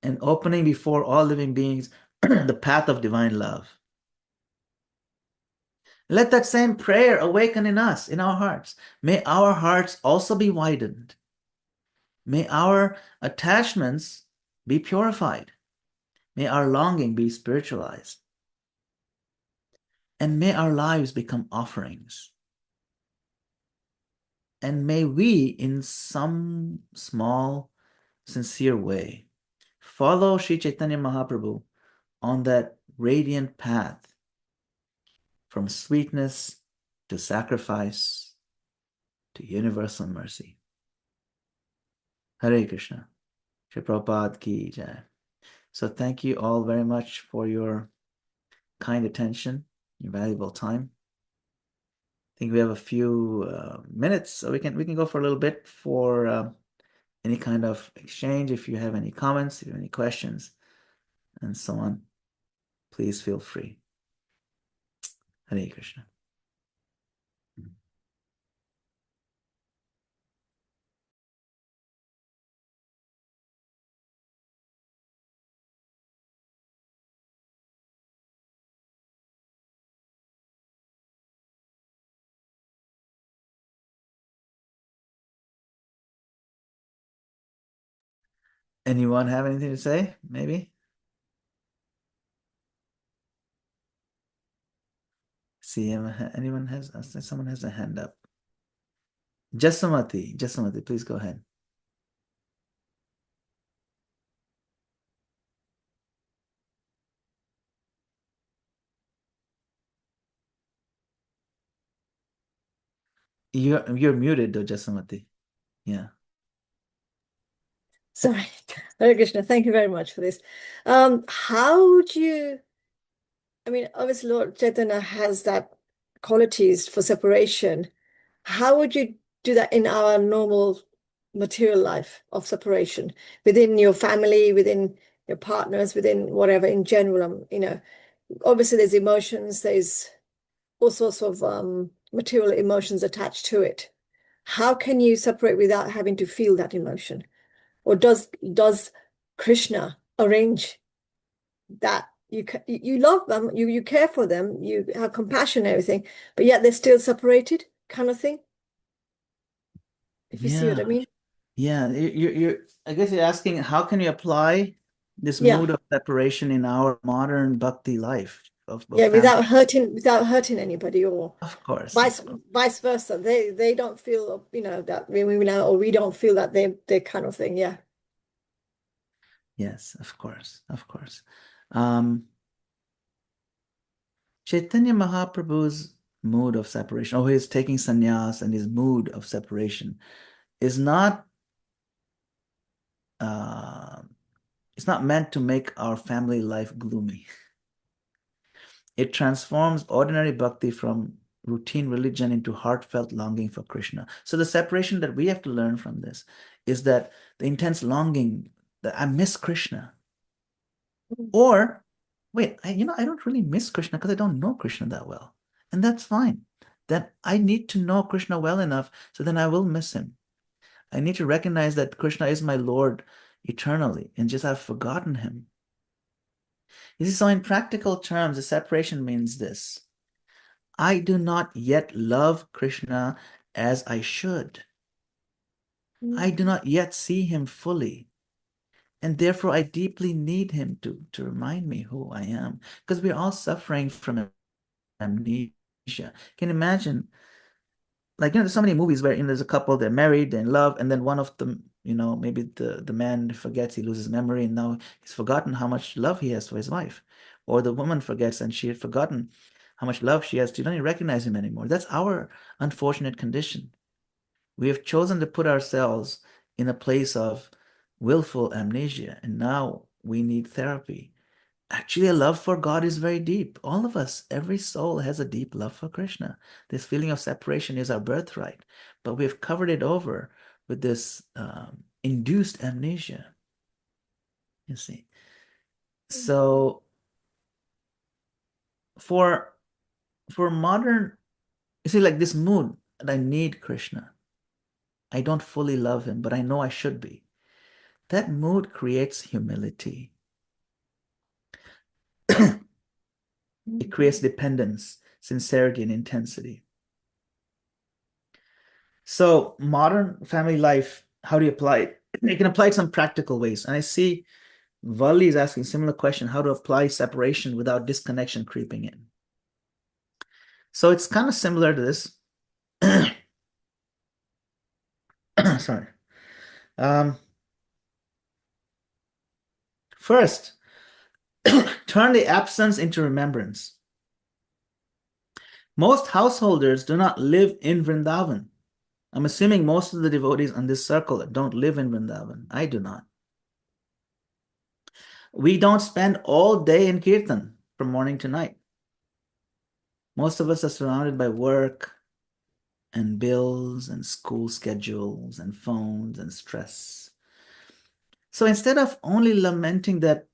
and opening before all living beings the path of divine love. Let that same prayer awaken in us, in our hearts. May our hearts also be widened. May our attachments be purified. May our longing be spiritualized. And may our lives become offerings. And may we, in some small, sincere way, follow Sri Chaitanya Mahaprabhu on that radiant path from sweetness to sacrifice to universal mercy. Hare Krishna. Shri Prabhupada ki jai. So thank you all very much for your kind attention, your valuable time. I think we have a few minutes, so we can go for a little bit for any kind of exchange. If you have any comments, if you have any questions, and so on, please feel free. Hare Krishna. Anyone have anything to say? Maybe? See, anyone has, someone has a hand up. Jasamati, please go ahead. You're muted though, Jasamati. Yeah. Sorry. Hare Krishna, thank you very much for this. How do you, I mean, obviously Lord Chaitanya has that qualities for separation. How would you do that in our normal material life of separation within your family, within your partners, within whatever in general? Obviously there's emotions, there's all sorts of material emotions attached to it. how can you separate without having to feel that emotion? Or does Krishna arrange that you love them, you care for them, you have compassion and everything, but yet they're still separated, kind of thing, if you see what I Yeah. mean? Yeah. I guess you're asking how can you apply this Yeah, mood of separation in our modern bhakti life of yeah, family? without hurting anybody, or Of course, of vice course. vice versa. They don't feel, that we know, or we don't feel that they kind of thing. Yeah. Yes, of course, of course. Um, Chaitanya Mahaprabhu's mood of separation, or his taking sannyas and his mood of separation, is not uh, it's not meant to make our family life gloomy. It transforms ordinary bhakti from routine religion into heartfelt longing for Krishna. So the separation that we have to learn from this is that the intense longing that I miss Krishna, or wait, I don't really miss Krishna because I don't know Krishna that well, and that's fine. Then I need to know Krishna well enough, so then I will miss him. I need to recognize that Krishna is my Lord eternally, and just I've forgotten him. You see, so in practical terms, the separation means this. I do not yet love Krishna as I should. I do Mm. not yet see him fully. And therefore, I deeply need him to remind me who I am. Because we're all suffering from amnesia. Can you imagine? Like, there's so many movies where there's a couple, they're married, they're in love, and then one of them, maybe the man forgets, he loses memory, and now he's forgotten how much love he has for his wife. Or the woman forgets and she had forgotten how much love she has. She don't even recognize him anymore. That's our unfortunate condition. We have chosen to put ourselves in a place of willful amnesia, and now we need therapy. Actually, a love for God is very deep. All of us, every soul has a deep love for Krishna. This feeling of separation is our birthright, but we've covered it over with this induced amnesia, you see. So for for modern, you see, like this mood that I need Krishna. I don't fully love him, but I know I should be. That mood creates humility. It creates dependence, sincerity, and intensity. So, modern family life, how do you apply it? You can apply it some practical ways. And I see Valli is asking similar question, how to apply separation without disconnection creeping in. So it's kind of similar to this. Sorry. Um, First, turn the absence into remembrance. Most householders do not live in Vrindavan. I'm assuming most of the devotees on this circle don't live in Vrindavan. I do not. We don't spend all day in Kirtan from morning to night. Most of us are surrounded by work and bills and school schedules and phones and stress. So instead of only lamenting that,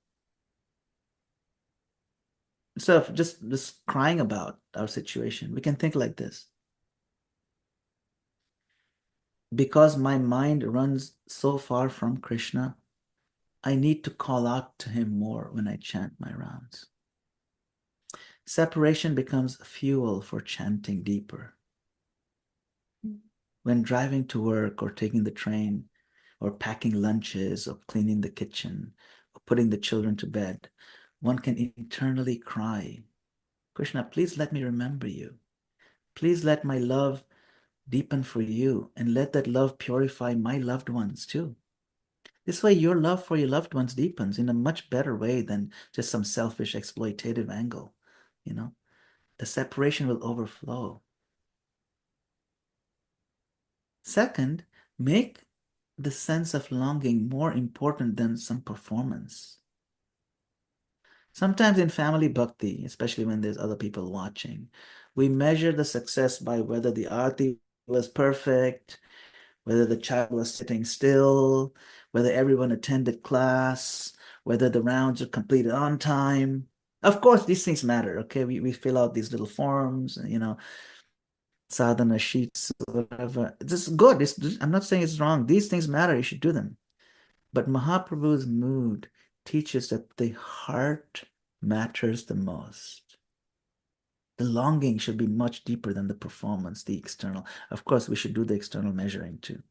instead of just crying about our situation, we can think like this. Because my mind runs so far from Krishna, I need to call out to him more when I chant my rounds. Separation becomes fuel for chanting deeper. When driving to work or taking the train or packing lunches or cleaning the kitchen or putting the children to bed, one can internally cry, Krishna, please let me remember you. Please let my love deepen for you and let that love purify my loved ones too. This way, your love for your loved ones deepens in a much better way than just some selfish exploitative angle. You know, the separation will overflow. Second, make the sense of longing more important than some performance. Sometimes in family bhakti, especially when there's other people watching, we measure the success by whether the arati was perfect, whether the child was sitting still, whether everyone attended class, whether the rounds are completed on time. Of course, these things matter, okay? We fill out these little forms, sadhana sheets, whatever. This is good. I'm not saying it's wrong. These things matter. You should do them. But Mahaprabhu's mood teaches that the heart matters the most. The longing should be much deeper than the performance, the external. Of course, we should do the external measuring too.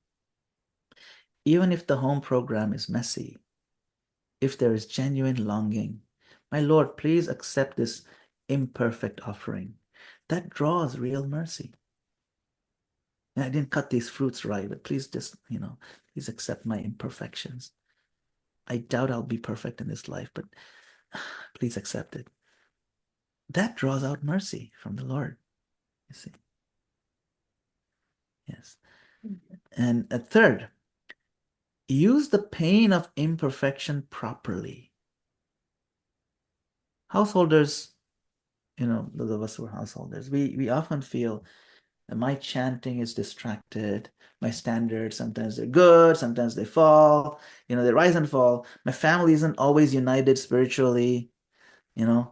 Even if the home program is messy, if there is genuine longing, my Lord, please accept this imperfect offering. That draws real mercy. And I didn't cut these fruits right, but please just, please accept my imperfections. I doubt I'll be perfect in this life, but please accept it. That draws out mercy from the Lord, you see. Yes. And a third, use the pain of imperfection properly. Householders, those of us who are householders, we often feel that my chanting is distracted. My standards, sometimes they're good, sometimes they fall, they rise and fall. My family isn't always united spiritually, The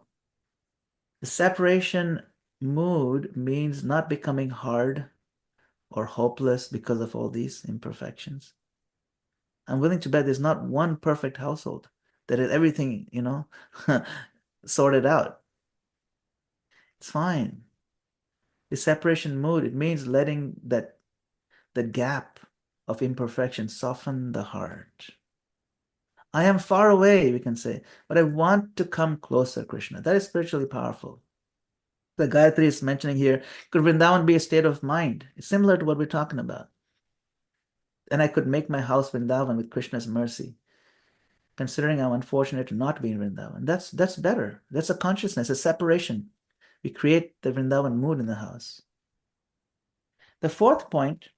separation mood means not becoming hard or hopeless because of all these imperfections. I'm willing to bet there's not one perfect household that has everything, sorted out. It's fine. The separation mood, it means letting the gap of imperfection soften the heart. I am far away, we can say, but I want to come closer, Krishna. That is spiritually powerful. The Gayatri is mentioning here, could Vrindavan be a state of mind? It's similar to what we're talking about. And I could make my house Vrindavan with Krishna's mercy, considering I'm unfortunate to not be in Vrindavan. That's better. That's a consciousness, a separation. We create the Vrindavan mood in the house. The fourth point,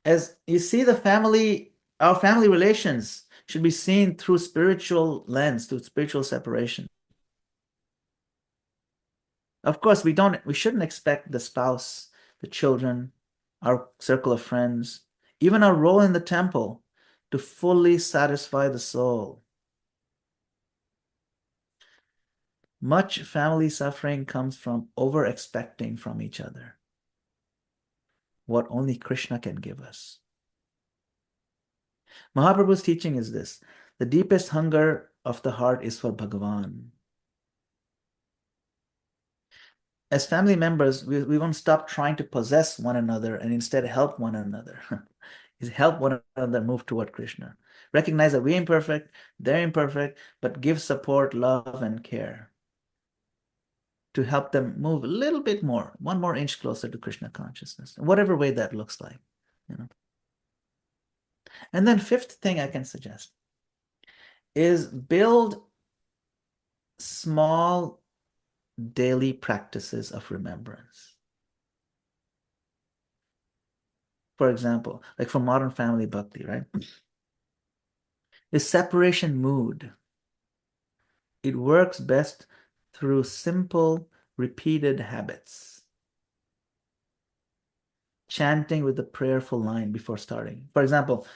as you see our family relations should be seen through spiritual lens, through spiritual separation. Of course, we shouldn't expect the spouse, the children, our circle of friends, even our role in the temple to fully satisfy the soul. Much family suffering comes from over-expecting from each other what only Krishna can give us. Mahaprabhu's teaching is this: the deepest hunger of the heart is for Bhagavan. As family members, we won't stop trying to possess one another and instead help one another. Is help one another move toward Krishna. Recognize that we're imperfect, they're imperfect, but give support, love, and care to help them move a little bit more, one more inch closer to Krishna consciousness, whatever way that looks like. And then fifth thing I can suggest is build small daily practices of remembrance. For example, like for modern family bhakti, right? The separation mood, it works best through simple, repeated habits. Chanting with the prayerful line before starting. For example,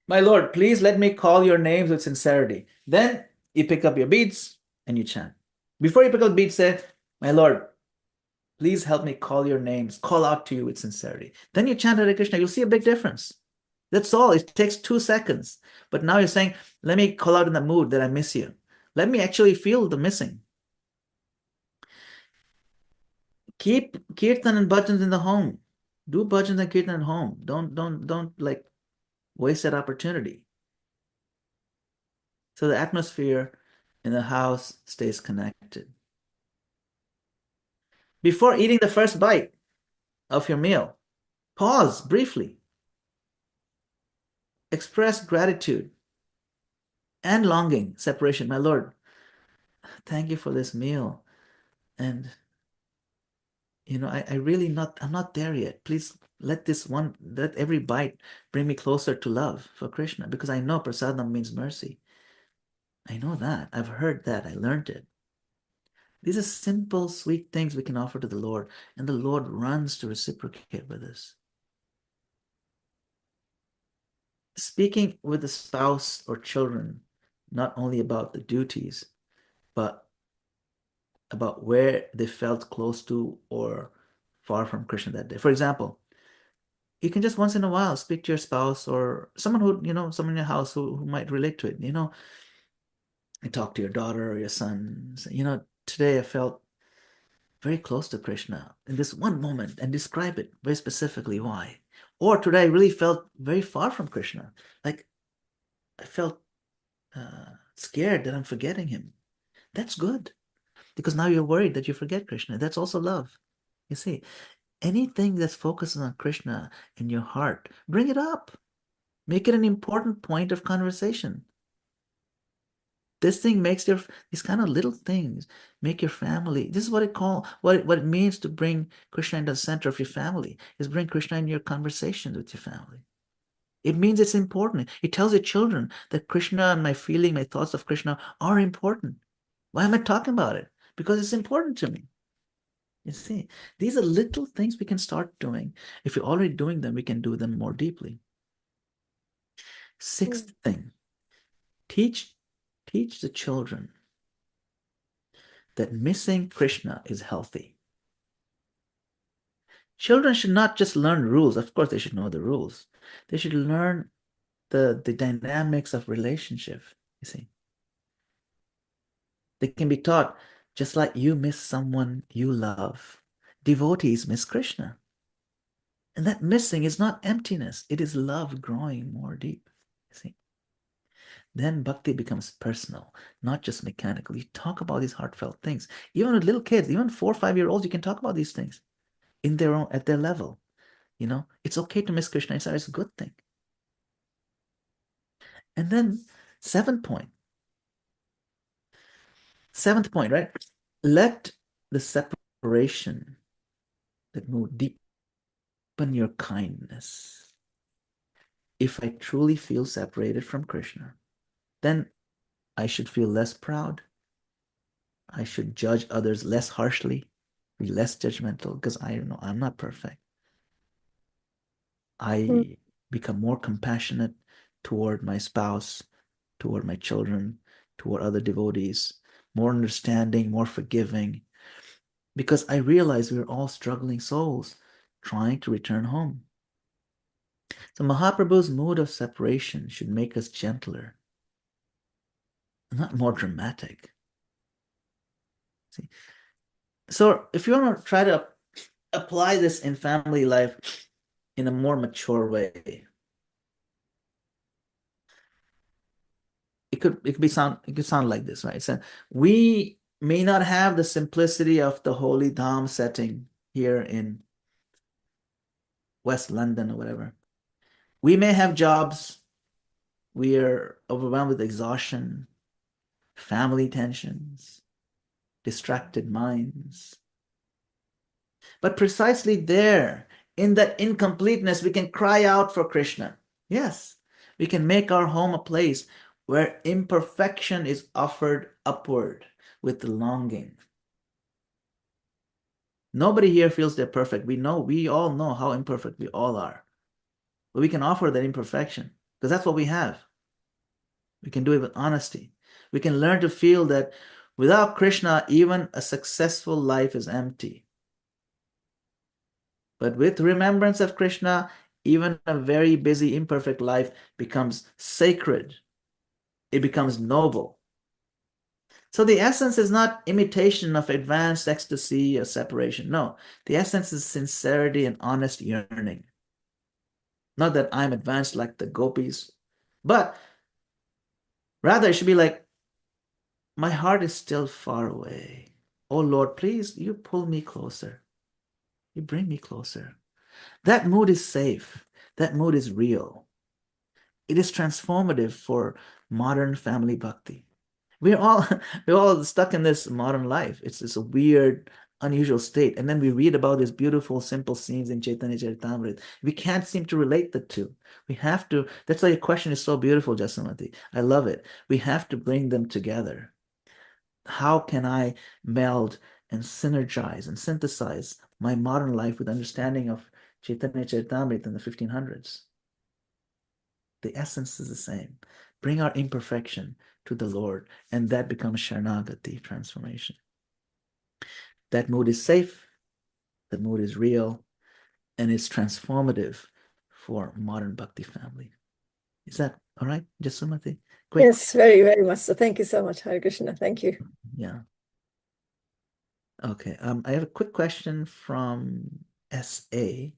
my Lord, please let me call your names with sincerity. Then you pick up your beads and you chant. Before you pick up the beads, say, my Lord, please help me call your names, call out to you with sincerity. Then you chant Hare Krishna, you'll see a big difference. That's all. It takes 2 seconds. But now you're saying, let me call out in the mood that I miss you. Let me actually feel the missing. Keep kirtan and bhajans in the home. Do bhajans and kirtan at home. Don't like waste that opportunity. So the atmosphere in the house stays connected. Before eating the first bite of your meal, pause briefly. Express gratitude and longing, separation. My Lord, thank you for this meal. And I'm not there yet. Please let every bite bring me closer to love for Krishna, because I know prasadam means mercy. I know that. I've heard that. I learned it. These are simple, sweet things we can offer to the Lord, and the Lord runs to reciprocate with us. Speaking with the spouse or children, not only about the duties, but about where they felt close to or far from Krishna that day. For example, you can just once in a while speak to your spouse or someone who, someone in your house who might relate to it. You talk to your daughter or your son, say, today I felt very close to Krishna in this one moment, and describe it very specifically why. Or today I really felt very far from Krishna. Like I felt scared that I'm forgetting him. That's good because now you're worried that you forget Krishna. That's also love. You see, anything that's focusing on Krishna in your heart, bring it up. Make it an important point of conversation. This thing makes these kind of little things make your family. This is what it means to bring Krishna into the center of your family, is bring Krishna in your conversations with your family. It means it's important. It tells your children that Krishna and my thoughts of Krishna are important. Why am I talking about it? Because it's important to me. You see, these are little things we can start doing. If you're already doing them, we can do them more deeply. Sixth thing, teach the children that missing Krishna is healthy. Children should not just learn rules. Of course, they should know the rules. They should learn the dynamics of relationship, you see. They can be taught, just like you miss someone you love, devotees miss Krishna. And that missing is not emptiness. It is love growing more deep, you see. Then bhakti becomes personal, not just mechanical. You talk about these heartfelt things. Even with little kids, even 4 or 5 year olds, you can talk about these things at their level. It's okay to miss Krishna. It's a good thing. And then seventh point, right? Let the separation that move deepen your kindness. If I truly feel separated from Krishna, then I should feel less proud. I should judge others less harshly, be less judgmental, because I know I'm not perfect. I become more compassionate toward my spouse, toward my children, toward other devotees, more understanding, more forgiving, because I realize we're all struggling souls trying to return home. So Mahaprabhu's mood of separation should make us gentler, not more dramatic. See? So if you want to try to apply this in family life in a more mature way, it could sound like this, right? So we may not have the simplicity of the holy dham setting here in West London or whatever. We may have jobs. We are overwhelmed with exhaustion, family tensions, distracted minds. But precisely there, in that incompleteness, we can cry out for Krishna. Yes, we can make our home a place where imperfection is offered upward with longing. Nobody here feels they're perfect. We all know how imperfect we all are. But we can offer that imperfection because that's what we have. We can do it with honesty. We can learn to feel that without Krishna, even a successful life is empty. But with remembrance of Krishna, even a very busy, imperfect life becomes sacred. It becomes noble. So the essence is not imitation of advanced ecstasy or separation. No, the essence is sincerity and honest yearning. Not that I'm advanced like the gopis, but rather it should be like, my heart is still far away. Oh Lord, please, you pull me closer. You bring me closer. That mood is safe. That mood is real. It is transformative for modern family bhakti. We're all we're all stuck in this modern life. It's a weird, unusual state. And then we read about these beautiful, simple scenes in Chaitanya Charitamrita. We can't seem to relate the two. We have to. That's why your question is so beautiful, Jasamati. I love it. We have to bring them together. How can I meld and synergize and synthesize my modern life with understanding of Chaitanya Charitamrita in the 1500s? The essence is the same. Bring our imperfection to the Lord, and that becomes Sharanagati, transformation. That mood is safe. The mood is real, and it's transformative for modern bhakti family. Is that all right, Jasumati? Quick. Yes, very, very much so. Thank you so much, Hare Krishna. Thank you. Yeah. Okay. I have a quick question from SA. It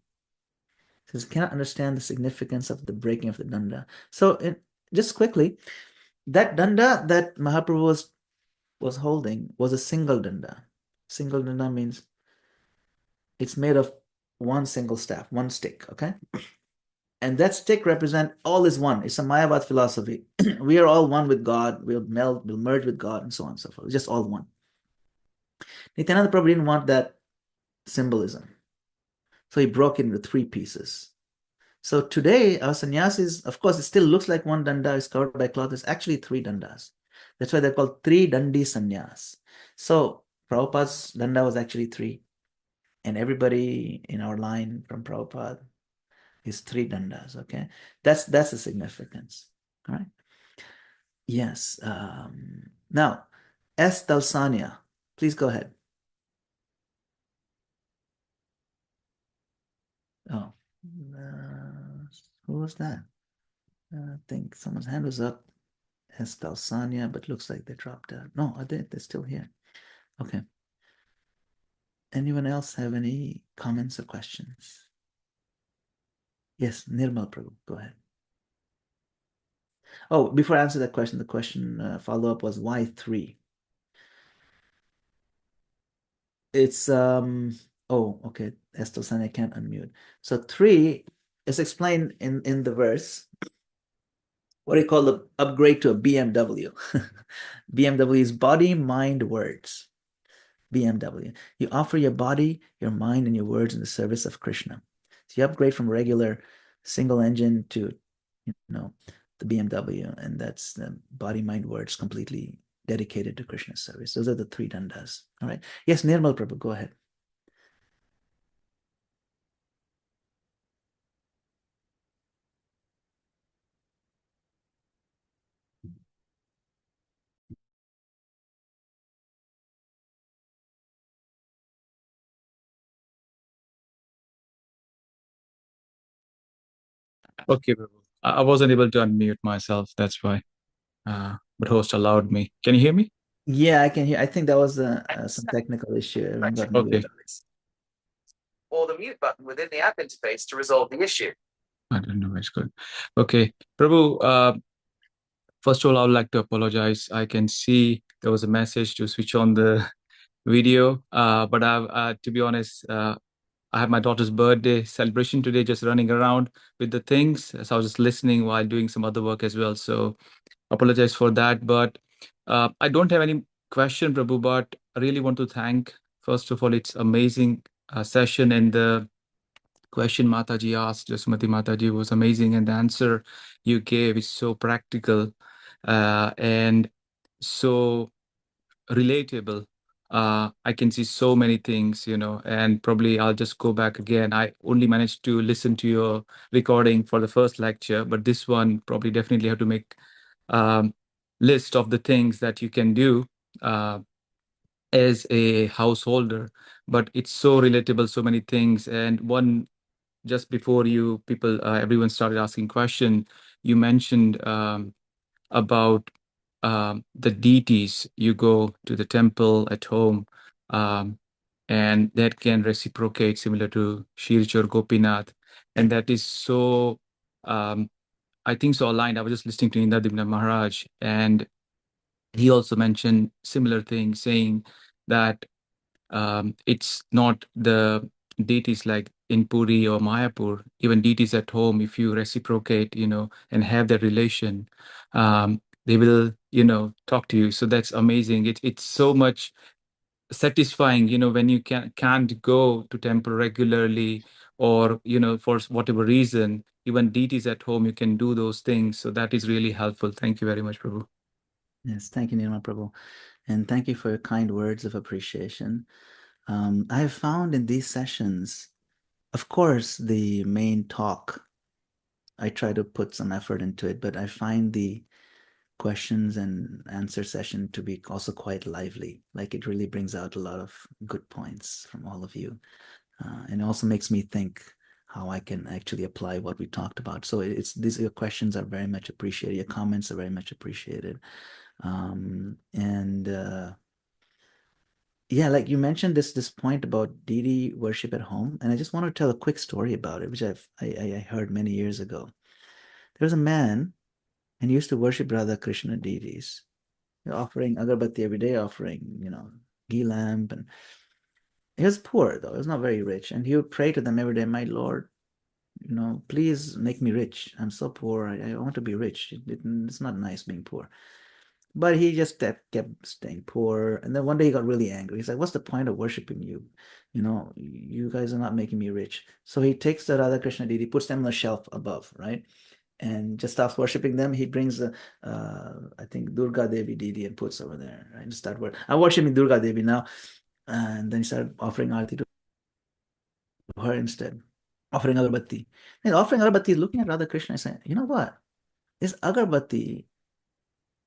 says, cannot understand the significance of the breaking of the danda. So, just quickly, that danda that Mahaprabhu was holding was a single danda. Single danda means it's made of one single staff, one stick, okay? And that stick represent all is one. It's a Mayavad philosophy. We are all one with God. We'll meld, we'll merge with God, and so on and so forth. It's just all one. Nityananda Prabhu didn't want that symbolism. So he broke it into three pieces. So today, our sannyasis, of course, it still looks like one danda is covered by cloth. It's actually three dandas. That's why they're called three dandi sannyas. So Prabhupada's danda was actually three. And everybody in our line from Prabhupada is three dandas, okay? That's the significance, all right? Yes. Now, S. Dalsania, please go ahead. Oh, who was that? I think someone's hand was up. S. Dalsania, but looks like they dropped out. No, they're still here. Okay. Anyone else have any comments or questions? Yes, Nirmal Prabhu, go ahead. Oh, before I answer that question, the question follow-up was why three? It's oh, okay, Estosani, I can't unmute. So three is explained in the verse. What do you call the upgrade to a BMW? BMW is body, mind, words. BMW. You offer your body, your mind, and your words in the service of Krishna. So you upgrade from regular single engine to, the BMW, and that's the body, mind, words completely dedicated to Krishna's service. Those are the three dandas. All right. Yes, Nirmal Prabhu, go ahead. Okay, Prabhu. I wasn't able to unmute myself. That's why. But host allowed me. Can you hear me? Yeah, I can hear. I think that was some technical issue. Everyone got Okay. or the mute button within the app interface to resolve the issue. I don't know. It's good. Okay, Prabhu. First of all, I would like to apologize. I can see there was a message to switch on the video, but to be honest, I have my daughter's birthday celebration today, just running around with the things. So I was just listening while doing some other work as well. So apologize for that. But I don't have any question, Prabhu, but I really want to thank, first of all, it's amazing session, and the question Mataji asked, Jasmati Mataji, was amazing, and the answer you gave is so practical and so relatable. I can see so many things, and probably I'll just go back again. I only managed to listen to your recording for the first lecture, but this one probably definitely have to make list of the things that you can do as a householder. But it's so relatable, so many things. And one, just before everyone started asking question, you mentioned about the deities. You go to the temple at home, um, and that can reciprocate similar to Shirch or Gopinath. And that is so, I think, so aligned. I was just listening to Indradibna Maharaj, and he also mentioned similar thing, saying that it's not the deities like in Puri or Mayapur, even deities at home, if you reciprocate, and have that relation, they will, talk to you. So that's amazing. It's so much satisfying, when you can't go to temple regularly, or, for whatever reason, even deities at home, you can do those things. So that is really helpful. Thank you very much, Prabhu. Yes, thank you, Nirmal Prabhu. And thank you for your kind words of appreciation. I have found in these sessions, of course, the main talk, I try to put some effort into it, but I find the questions and answer session to be also quite lively. Like it really brings out a lot of good points from all of you. And it also makes me think how I can actually apply what we talked about. So your questions are very much appreciated. Your comments are very much appreciated. And yeah, like you mentioned this point about deity worship at home, and I just want to tell a quick story about it, which I heard many years ago. There was a man, and he used to worship Radha Krishna deities, offering agarbatti every day, offering ghee lamp, and he was poor though. He was not very rich, and he would pray to them every day, "My Lord, please make me rich. I'm so poor. I want to be rich. It's not nice being poor." But he just kept staying poor. And then one day he got really angry. He's like, "What's the point of worshiping you? You guys are not making me rich." So he takes the Radha Krishna deity, puts them on the shelf above, right? And just stops worshiping them. He brings I think, Durga Devi deity and puts over there, right? And I'm worshiping Durga Devi now. And then he started offering arti to her instead, offering agarbatti. And offering agarbatti is looking at Radha Krishna and saying, "You know what? This agarbatti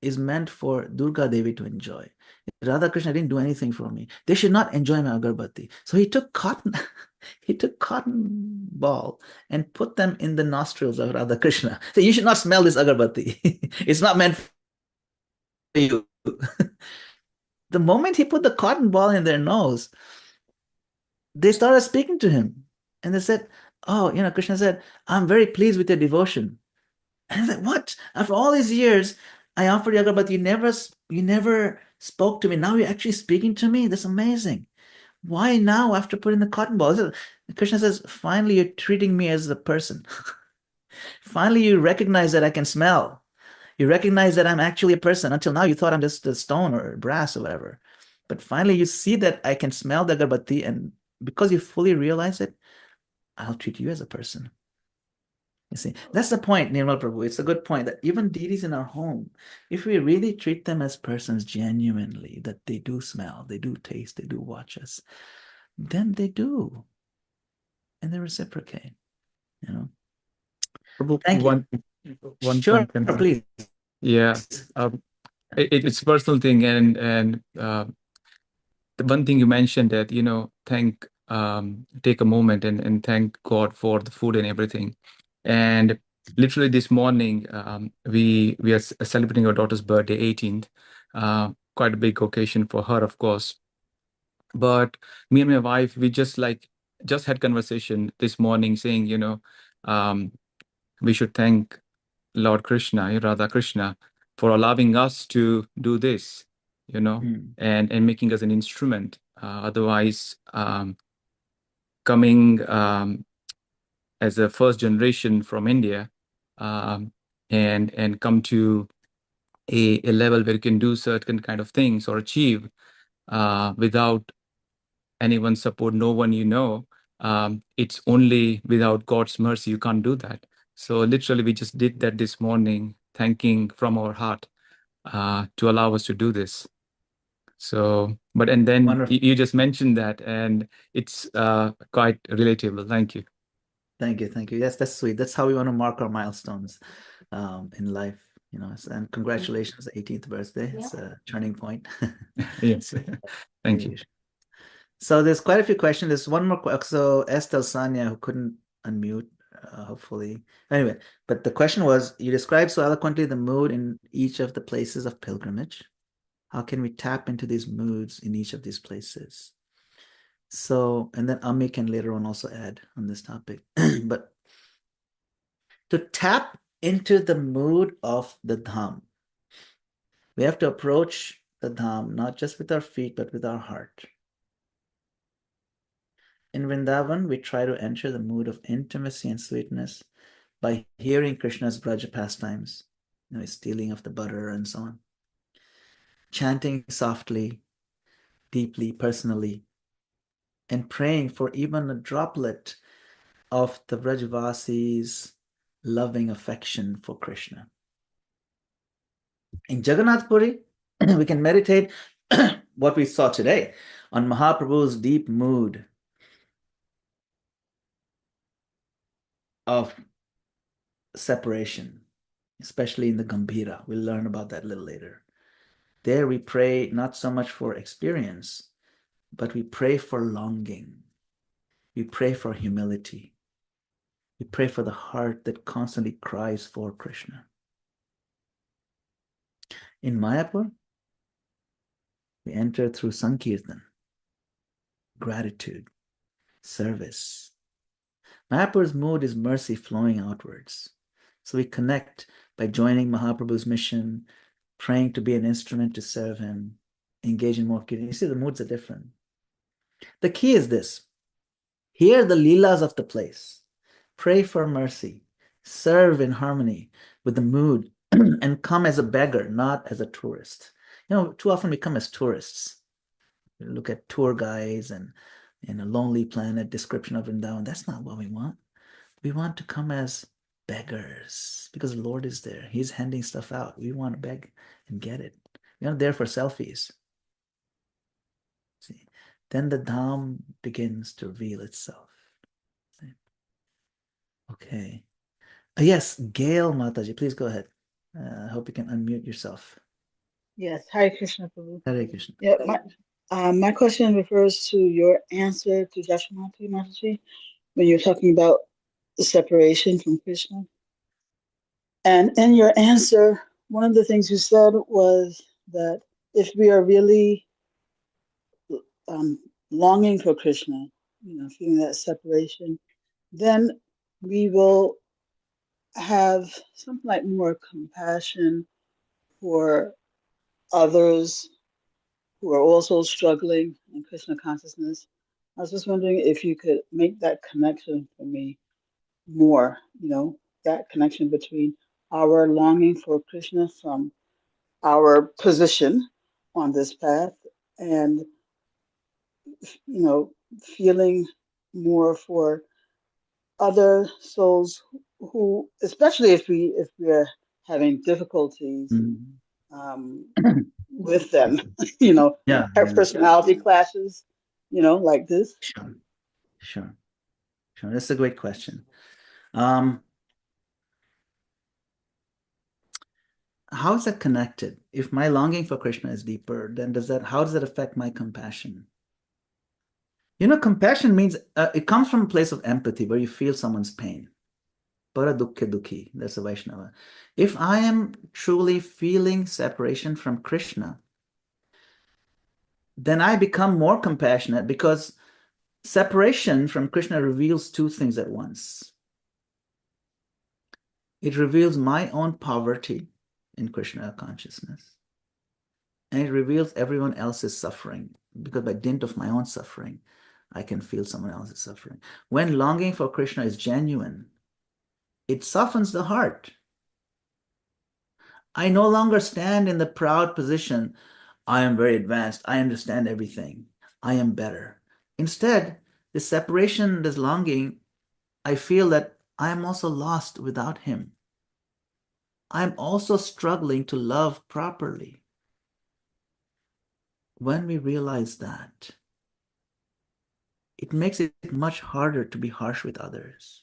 is meant for Durga Devi to enjoy. Radha Krishna didn't do anything for me. They should not enjoy my agarbatti." So he took cotton, he took cotton ball and put them in the nostrils of Radha Krishna. So you should not smell this agarbatti. It's not meant for you. The moment he put the cotton ball in their nose, they started speaking to him. And they said, "Oh, Krishna said, I'm very pleased with your devotion." And I was like, "What? After all these years, I offered yoga, but you never spoke to me. Now you're actually speaking to me? That's amazing. Why now after putting the cotton ball?" Krishna says, "Finally, you're treating me as a person. Finally, you recognize that I can smell. You recognize that I'm actually a person. Until now, you thought I'm just a stone or brass or whatever. But finally, you see that I can smell the agarbatti, and because you fully realize it, I'll treat you as a person." You see, that's the point, Nirmal Prabhu. It's a good point that even deities in our home, if we really treat them as persons genuinely, that they do smell, they do taste, they do watch us, then they do, and they reciprocate. Prabhu, Thank you. one Sure, point can. please. Yeah. It's a personal thing, and the one thing you mentioned that take a moment and thank God for the food and everything. And literally this morning, we are celebrating our daughter's birthday, 18th. Quite a big occasion for her, of course. But me and my wife, we just had conversation this morning saying, we should thank Lord Krishna, Radha Krishna, for allowing us to do this, and making us an instrument. Otherwise, coming as a first generation from India, and come to a level where you can do certain kind of things or achieve without anyone's support, no one it's only without God's mercy you can't do that. So literally, we just did that this morning, thanking from our heart to allow us to do this. So, and then Wonderful. you just mentioned that, and it's quite relatable. Thank you. Thank you. Thank you. Yes, that's sweet. That's how we want to mark our milestones in life, and congratulations, 18th birthday. It's a turning point. Yes. Thank you. So there's quite a few questions. There's one more. So Estelle Sanya, who couldn't unmute, hopefully. Anyway, but the question was, you described so eloquently the mood in each of the places of pilgrimage. How can we tap into these moods in each of these places? So, and then Ami can later on also add on this topic. But to tap into the mood of the dham, we have to approach the dham not just with our feet, but with our heart. In Vrindavan, we try to enter the mood of intimacy and sweetness by hearing Krishna's Braja pastimes, his stealing of the butter and so on, chanting softly, deeply, personally, and praying for even a droplet of the Brajavasis' loving affection for Krishna. In Jagannath Puri, we can meditate what we saw today on Mahaprabhu's deep mood of separation, especially in the Gambhira. We'll learn about that a little later. There we pray not so much for experience, but we pray for longing. We pray for humility. We pray for the heart that constantly cries for Krishna. In Mayapur, we enter through Sankirtan, gratitude, service. Mayapur's mood is mercy flowing outwards. So we connect by joining Mahaprabhu's mission, praying to be an instrument to serve him, engage in more kirtan. You see, the moods are different. The key is this. Hear the leelas of the place. Pray for mercy. Serve in harmony with the mood and come as a beggar, not as a tourist. You know, too often we come as tourists. We look at tour guides and in a Lonely Planet description of Vrindavan. That's not what we want. We want to come as beggars because the Lord is there. He's handing stuff out. We want to beg and get it. We're not there for selfies. See, then the Dham begins to reveal itself. See? Okay. Yes, Gail Mataji, please go ahead. I hope you can unmute yourself. Yes, Hare Krishna, Prabhu. Hare Krishna. Yeah, my question refers to your answer to Jashamati Mataji when you're talking about the separation from Krishna. And in your answer, one of the things you said was that if we are really longing for Krishna, feeling that separation, then we will have something like more compassion for others who are also struggling in Krishna consciousness. I was just wondering if you could make that connection for me more, that connection between our longing for Krishna from our position on this path and, feeling more for other souls who, especially if we're having difficulties with them, Yeah. our personality clashes, like this. Sure. That's a great question. How is that connected? If my longing for Krishna is deeper, then how does that affect my compassion? Compassion means it comes from a place of empathy where you feel someone's pain. Para dukkhe dukhi, that's a Vaishnava. If I am truly feeling separation from Krishna, then I become more compassionate because separation from Krishna reveals two things at once. It reveals my own poverty in Krishna consciousness, and it reveals everyone else's suffering, because by dint of my own suffering, I can feel someone else's suffering. When longing for Krishna is genuine, it softens the heart. I no longer stand in the proud position, I am very advanced, I understand everything, I am better. Instead, this separation, this longing, I feel that I am also lost without him. I am also struggling to love properly. When we realize that, it makes it much harder to be harsh with others.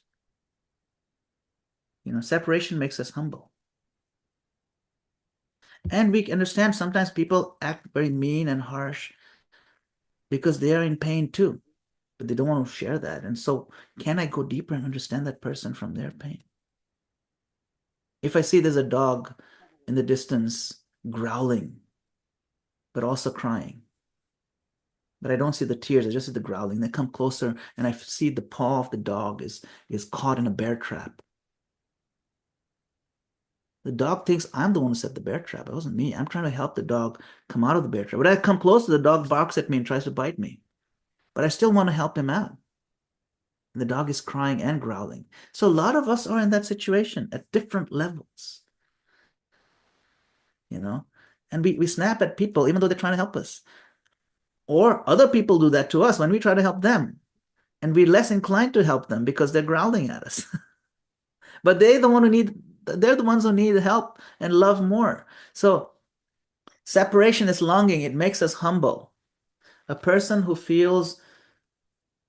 Separation makes us humble. And we understand sometimes people act very mean and harsh because they are in pain too, but they don't want to share that. And so, can I go deeper and understand that person from their pain? If I see there's a dog in the distance growling, but also crying, but I don't see the tears, I just see the growling. They come closer and I see the paw of the dog is caught in a bear trap. The dog thinks I'm the one who set the bear trap. It wasn't me. I'm trying to help the dog come out of the bear trap. But I come closer, the dog barks at me and tries to bite me. But I still want to help him out. And the dog is crying and growling. So a lot of us are in that situation at different levels. And we snap at people even though they're trying to help us. Or other people do that to us when we try to help them. And we're less inclined to help them because they're growling at us. But they're the ones who need help and love more. So separation is longing. It makes us humble. A person who feels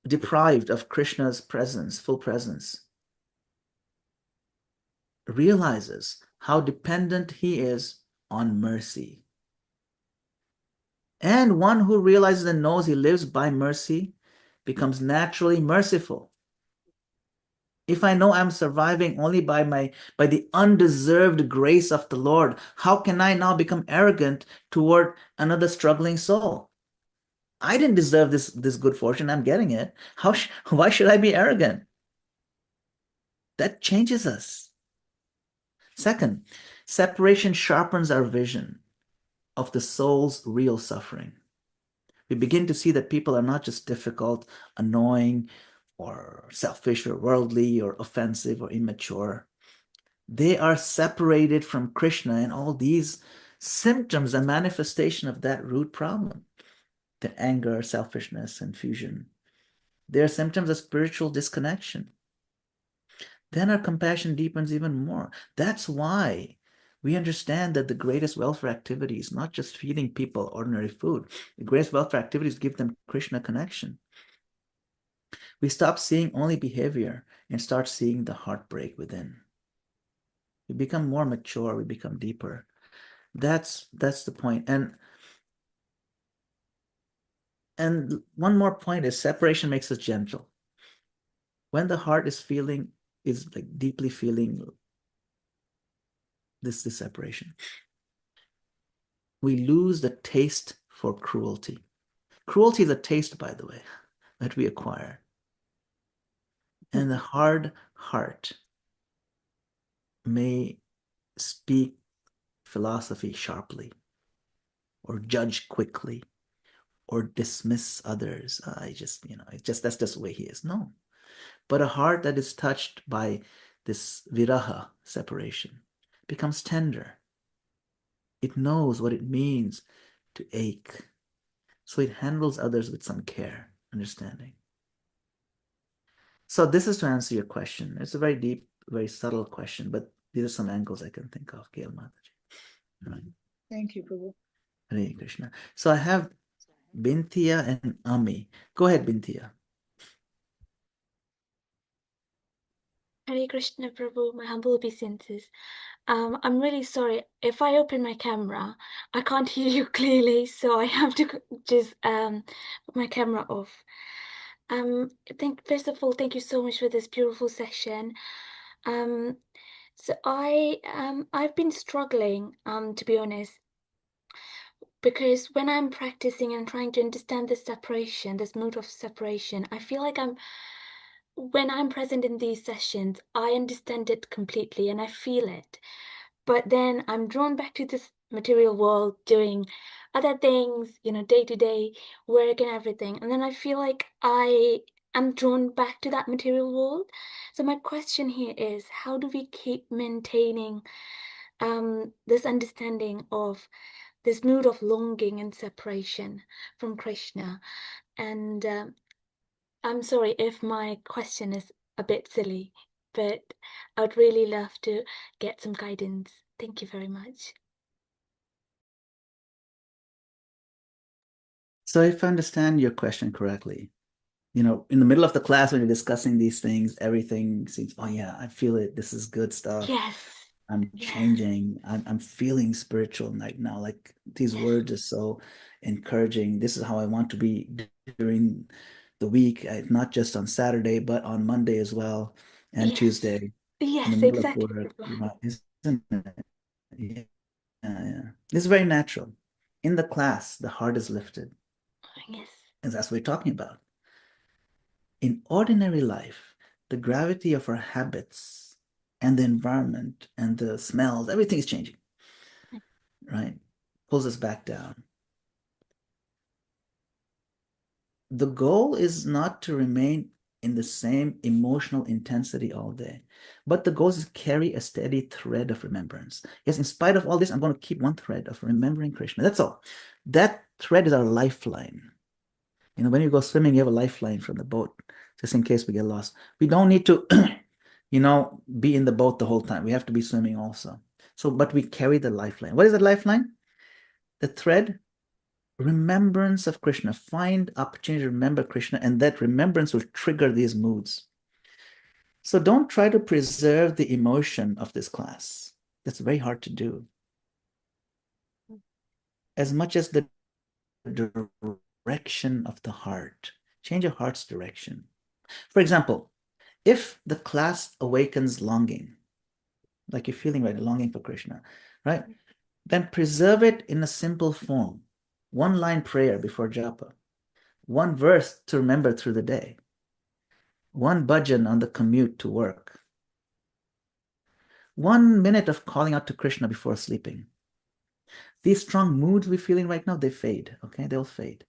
deprived of Krishna's presence, full presence, realizes how dependent he is on mercy. And one who realizes and knows he lives by mercy becomes naturally merciful. If I know I'm surviving only by the undeserved grace of the Lord, how can I now become arrogant toward another struggling soul? I didn't deserve this good fortune. I'm getting it. Why should I be arrogant? That changes us. Second, separation sharpens our vision of the soul's real suffering. We begin to see that people are not just difficult, annoying, or selfish, or worldly, or offensive, or immature. They are separated from Krishna, and all these symptoms are manifestation of that root problem, the anger, selfishness, and fusion. They are symptoms of spiritual disconnection. Then our compassion deepens even more. That's why we understand that the greatest welfare activity is not just feeding people ordinary food. The greatest welfare activities give them Krishna connection. We stop seeing only behavior and start seeing the heartbreak within. We become more mature, we become deeper. That's the point. And one more point is separation makes us gentle. When the heart is like deeply feeling this separation, we lose the taste for cruelty. Cruelty is a taste, by the way, that we acquire. And the hard heart may speak philosophy sharply, or judge quickly, or dismiss others. That's just the way he is. No. But a heart that is touched by this viraha, separation, becomes tender. It knows what it means to ache. So it handles others with some care, understanding. So this is to answer your question. It's a very deep, very subtle question, but these are some angles I can think of, Gail Mataji. Right. Thank you, Prabhu. Hare Krishna. So I have Bintia and Ami. Go ahead, Bintia. Hare Krishna Prabhu, my humble obeisances. I'm really sorry. If I open my camera, I can't hear you clearly, so I have to just put my camera off. First of all, thank you so much for this beautiful session. So I've been struggling, to be honest, because when I'm practicing and trying to understand this separation, this mood of separation, I feel like when I'm present in these sessions, I understand it completely and I feel it. But then I'm drawn back to this material world doing other things, day to day work and everything. And then I feel like I am drawn back to that material world. So my question here is, how do we keep maintaining this understanding of this mood of longing and separation from Krishna? And I'm sorry if my question is a bit silly, but I would really love to get some guidance. Thank you very much. So if I understand your question correctly, in the middle of the class when you're discussing these things, everything seems, oh yeah, I feel it. This is good stuff. Yes. I'm changing. I'm feeling spiritual right now. Like these words are so encouraging. This is how I want to be during the week, not just on Saturday, but on Monday as well, and Tuesday in the Yes, middle of exactly. work. Isn't it? Yeah, yeah. It's very natural. In the class, the heart is lifted. Yes. And that's what we're talking about. In ordinary life, the gravity of our habits and the environment and the smells, everything is changing, right? Pulls us back down. The goal is not to remain in the same emotional intensity all day, but the goal is to carry a steady thread of remembrance. Yes, in spite of all this, I'm going to keep one thread of remembering Krishna. That's all. That thread is our lifeline. When you go swimming, you have a lifeline from the boat, just in case we get lost. We don't need to, be in the boat the whole time. We have to be swimming also. But we carry the lifeline. What is the lifeline? The thread, remembrance of Krishna. Find opportunity to remember Krishna, and that remembrance will trigger these moods. So don't try to preserve the emotion of this class. That's very hard to do. As much as the direction of the heart Change your heart's direction. For example, if the class awakens longing, like you're feeling right, longing for Krishna, right? Then preserve it in a simple form. One line prayer before japa, one verse to remember through the day, one bhajan on the commute to work, 1 minute of calling out to Krishna before sleeping. These strong moods we're feeling right now, they fade, okay? They'll fade.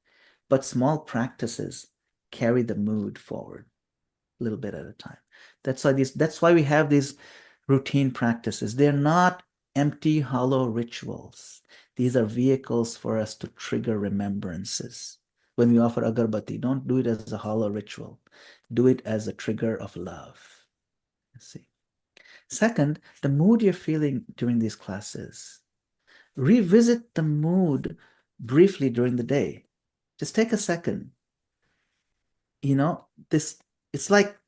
But small practices carry the mood forward a little bit at a time. That's why we have these routine practices. They're not empty, hollow rituals. These are vehicles for us to trigger remembrances. When we offer agarbatti, don't do it as a hollow ritual. Do it as a trigger of love. See. Second, the mood you're feeling during these classes. Revisit the mood briefly during the day. Just take a second. It's like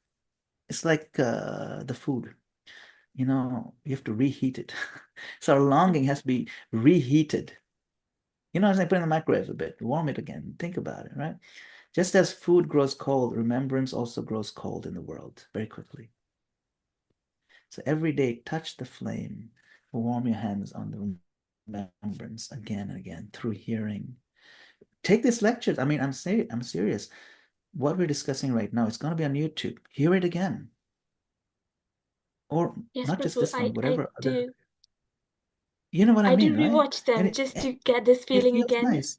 the food. You have to reheat it. So our longing has to be reheated. As I put it in the microwave a bit, warm it again. Think about it, right? Just as food grows cold, remembrance also grows cold in the world very quickly. So every day, touch the flame, warm your hands on the remembrance again and again through hearing. Take this lecture. I mean, I'm serious. What we're discussing right now, it's going to be on YouTube. Hear it again. Or Yes, not just Prabhu, this one, whatever I other. do. You know what I I mean, do right? rewatch them And just to get this it feeling feels again. nice.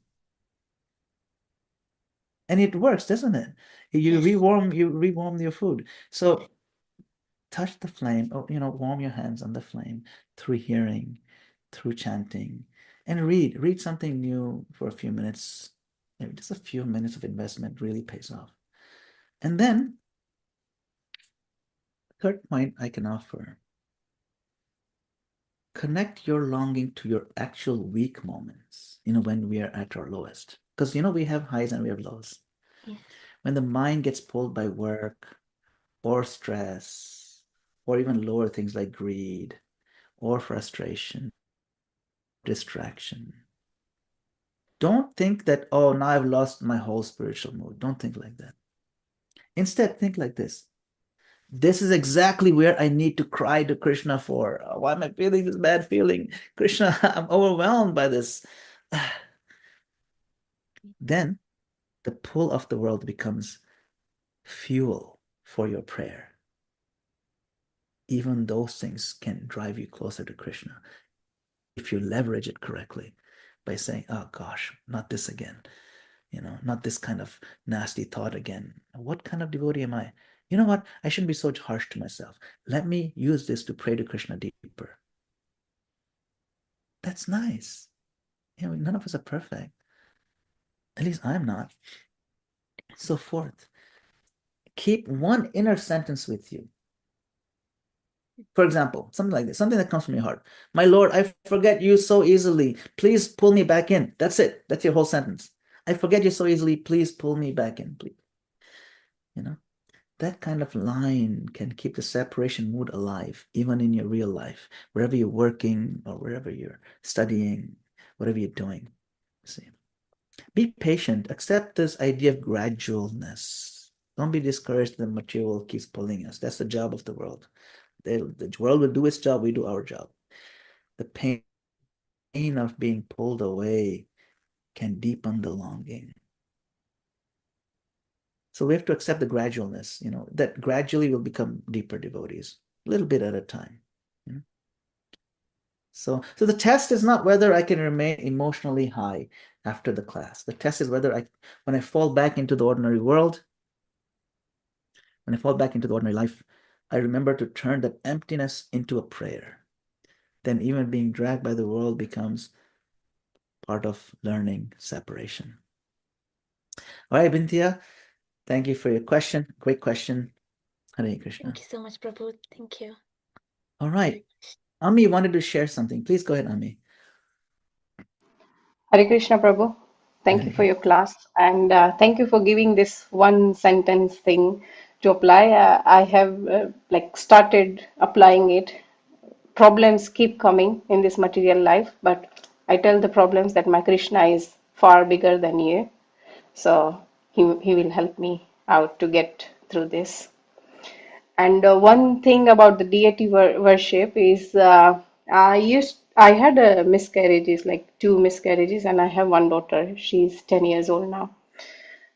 And it works, doesn't it? You Yes. rewarm your food. So touch the flame, or warm your hands on the flame through hearing, through chanting, and read something new for a few minutes. Maybe just a few minutes of investment really pays off. And then, third point I can offer, connect your longing to your actual weak moments, when we are at our lowest. Because, we have highs and we have lows. Yes. When the mind gets pulled by work or stress, or even lower things like greed or frustration, distraction. Don't think that, oh, now I've lost my whole spiritual mood. Don't think like that. Instead, think like this. This is exactly where I need to cry to Krishna for. Why am I feeling this bad feeling? Krishna, I'm overwhelmed by this. Then the pull of the world becomes fuel for your prayer. Even those things can drive you closer to Krishna if you leverage it correctly by saying, oh gosh, not this again. Not this kind of nasty thought again. What kind of devotee am I? You know what? I shouldn't be so harsh to myself. Let me use this to pray to Krishna deeper. That's nice. None of us are perfect. At least I'm not. So forth. Keep one inner sentence with you. For example, something like this, something that comes from your heart. My Lord, I forget you so easily. Please pull me back in. That's it. That's your whole sentence. I forget you so easily. Please pull me back in, please. That kind of line can keep the separation mood alive, even in your real life, wherever you're working or wherever you're studying, whatever you're doing. See, be patient. Accept this idea of gradualness. Don't be discouraged that the material keeps pulling us. That's the job of the world. The world will do its job. We do our job. The pain of being pulled away can deepen the longing. So we have to accept the gradualness, that gradually we'll become deeper devotees, a little bit at a time. So the test is not whether I can remain emotionally high after the class. The test is whether when I fall back into the ordinary world, when I fall back into the ordinary life, I remember to turn that emptiness into a prayer. Then even being dragged by the world becomes part of learning separation. All right, Bintia, thank you for your question. Great question. Hare Krishna. Thank you so much, Prabhu. Thank you. All right. Ami wanted to share something. Please go ahead, Ami. Hare Krishna Prabhu. Thank you for your class and thank you for giving this one sentence thing to apply. I have started applying it. Problems keep coming in this material life, but I tell the problems that my Krishna is far bigger than you. So he will help me out to get through this. And one thing about the deity worship is I had a miscarriages, like two miscarriages, and I have one daughter. She's 10 years old now.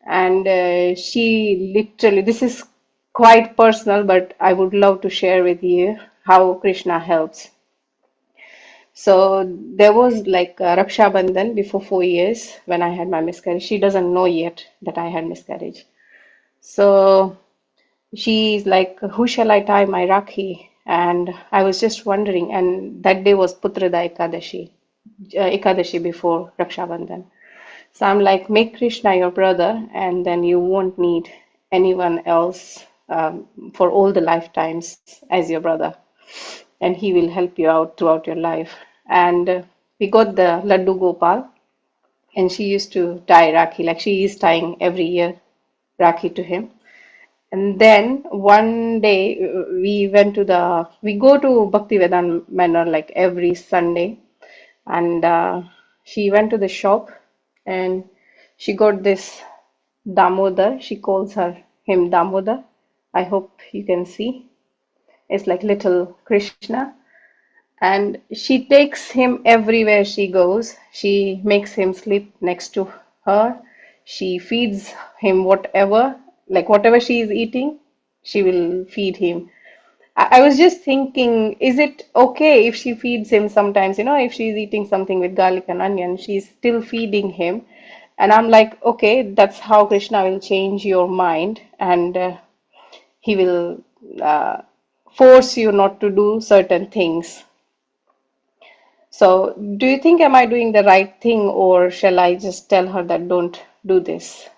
And she literally, this is quite personal, but I would love to share with you how Krishna helps. So there was like Raksha Bandhan before 4 years when I had my miscarriage. She doesn't know yet that I had miscarriage. So she's like, who shall I tie my Rakhi? And I was just wondering, and that day was Putrada Ekadashi before Raksha Bandhan. So I'm like, make Krishna your brother, and then you won't need anyone else for all the lifetimes as your brother, and he will help you out throughout your life. And we got the Laddu Gopal, and she used to tie Rakhi, like she is tying every year Rakhi to him. And then one day we go to Bhakti Vedan Manor like every Sunday, and she went to the shop and she got this Damodar. She calls him Damodar. I hope you can see. It's like little Krishna. And she takes him everywhere she goes. She makes him sleep next to her. She feeds him whatever, like whatever she is eating, she will feed him. I was just thinking, is it okay if she feeds him sometimes? If she's eating something with garlic and onion, she's still feeding him. And I'm like, okay, that's how Krishna will change your mind, and he will uh, force you not to do certain things. So, do you think am I doing the right thing, or shall I just tell her that don't do this?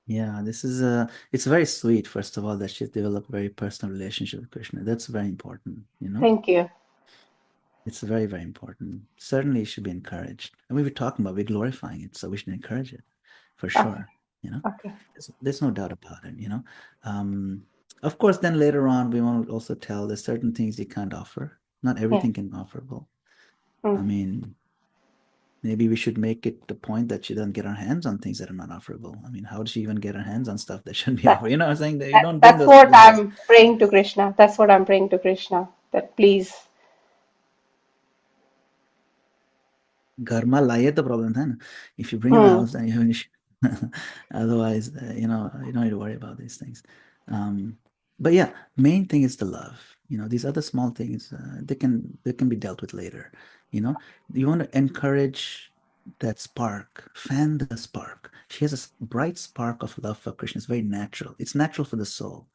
Yeah, it's very sweet, first of all, that she's developed a very personal relationship with Krishna. That's very important, Thank you. It's very, very important. Certainly it should be encouraged. And we were talking about, we're glorifying it, so we should encourage it for Okay. sure, Okay. There's no doubt about it, Of course, then later on, we want to also tell there's certain things you can't offer. Not Yeah. everything can be offerable. I mean, maybe we should make it the point that she doesn't get her hands on things that are not offerable. I mean, how does she even get her hands on stuff that shouldn't be That, offered? You know what I'm saying? That you don't bring that's those what things up. I'm praying to Krishna. That's what I'm praying to Krishna. That please. Karma laye the problem then. If you bring in the house, then you have an issue. Otherwise, you don't need to worry about these things. But yeah, main thing is the love. These other small things, they can be dealt with later. You want to encourage that spark, fan the spark. She has a bright spark of love for Krishna. It's very natural. It's natural for the soul.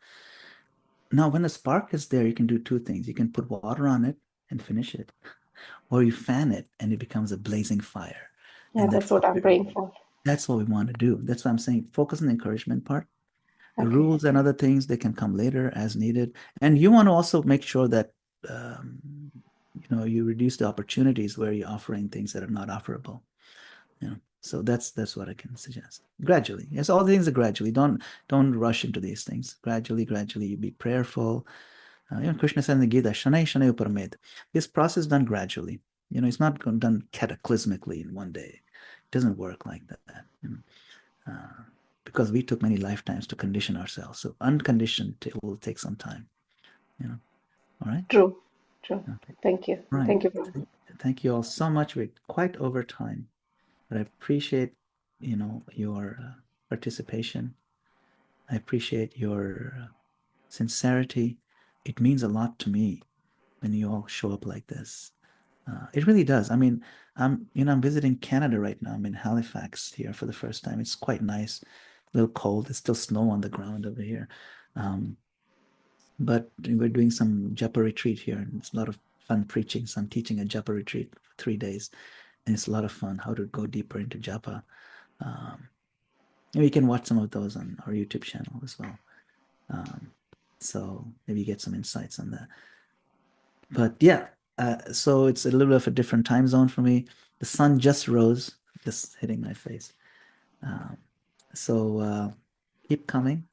Now, when the spark is there, you can do two things. You can put water on it and finish it, or you fan it and it becomes a blazing fire. Yeah, And that that's what I'm fire, praying for. that's what we want to do. That's why I'm saying focus on the encouragement part. The Okay. rules and other things, they can come later as needed. And you want to also make sure that um, you reduce the opportunities where you're offering things that are not offerable. So that's what I can suggest. Gradually. Yes, all things are gradually. Don't rush into these things. Gradually, you be prayerful. Even Krishna said in the Gita, Shanai Shanai Uparamed. This process is done gradually. It's not done cataclysmically in one day. It doesn't work like that. Because we took many lifetimes to condition ourselves. So unconditioned, it will take some time. All right? True. True. Okay. Thank you. Right. Thank you, Prabhu. Thank you all so much. We're quite over time, but I appreciate, your participation. I appreciate your sincerity. It means a lot to me when you all show up like this. It really does. I mean, I'm visiting Canada right now. I'm in Halifax here for the first time. It's quite nice. A little cold. There's still snow on the ground over here. But we're doing some japa retreat here, and it's a lot of fun preaching. So I'm teaching a japa retreat for 3 days, and it's a lot of fun how to go deeper into japa. And you can watch some of those on our YouTube channel as well. So maybe you get some insights on that. But yeah, so it's a little bit of a different time zone for me. The sun just rose, just hitting my face. So keep coming.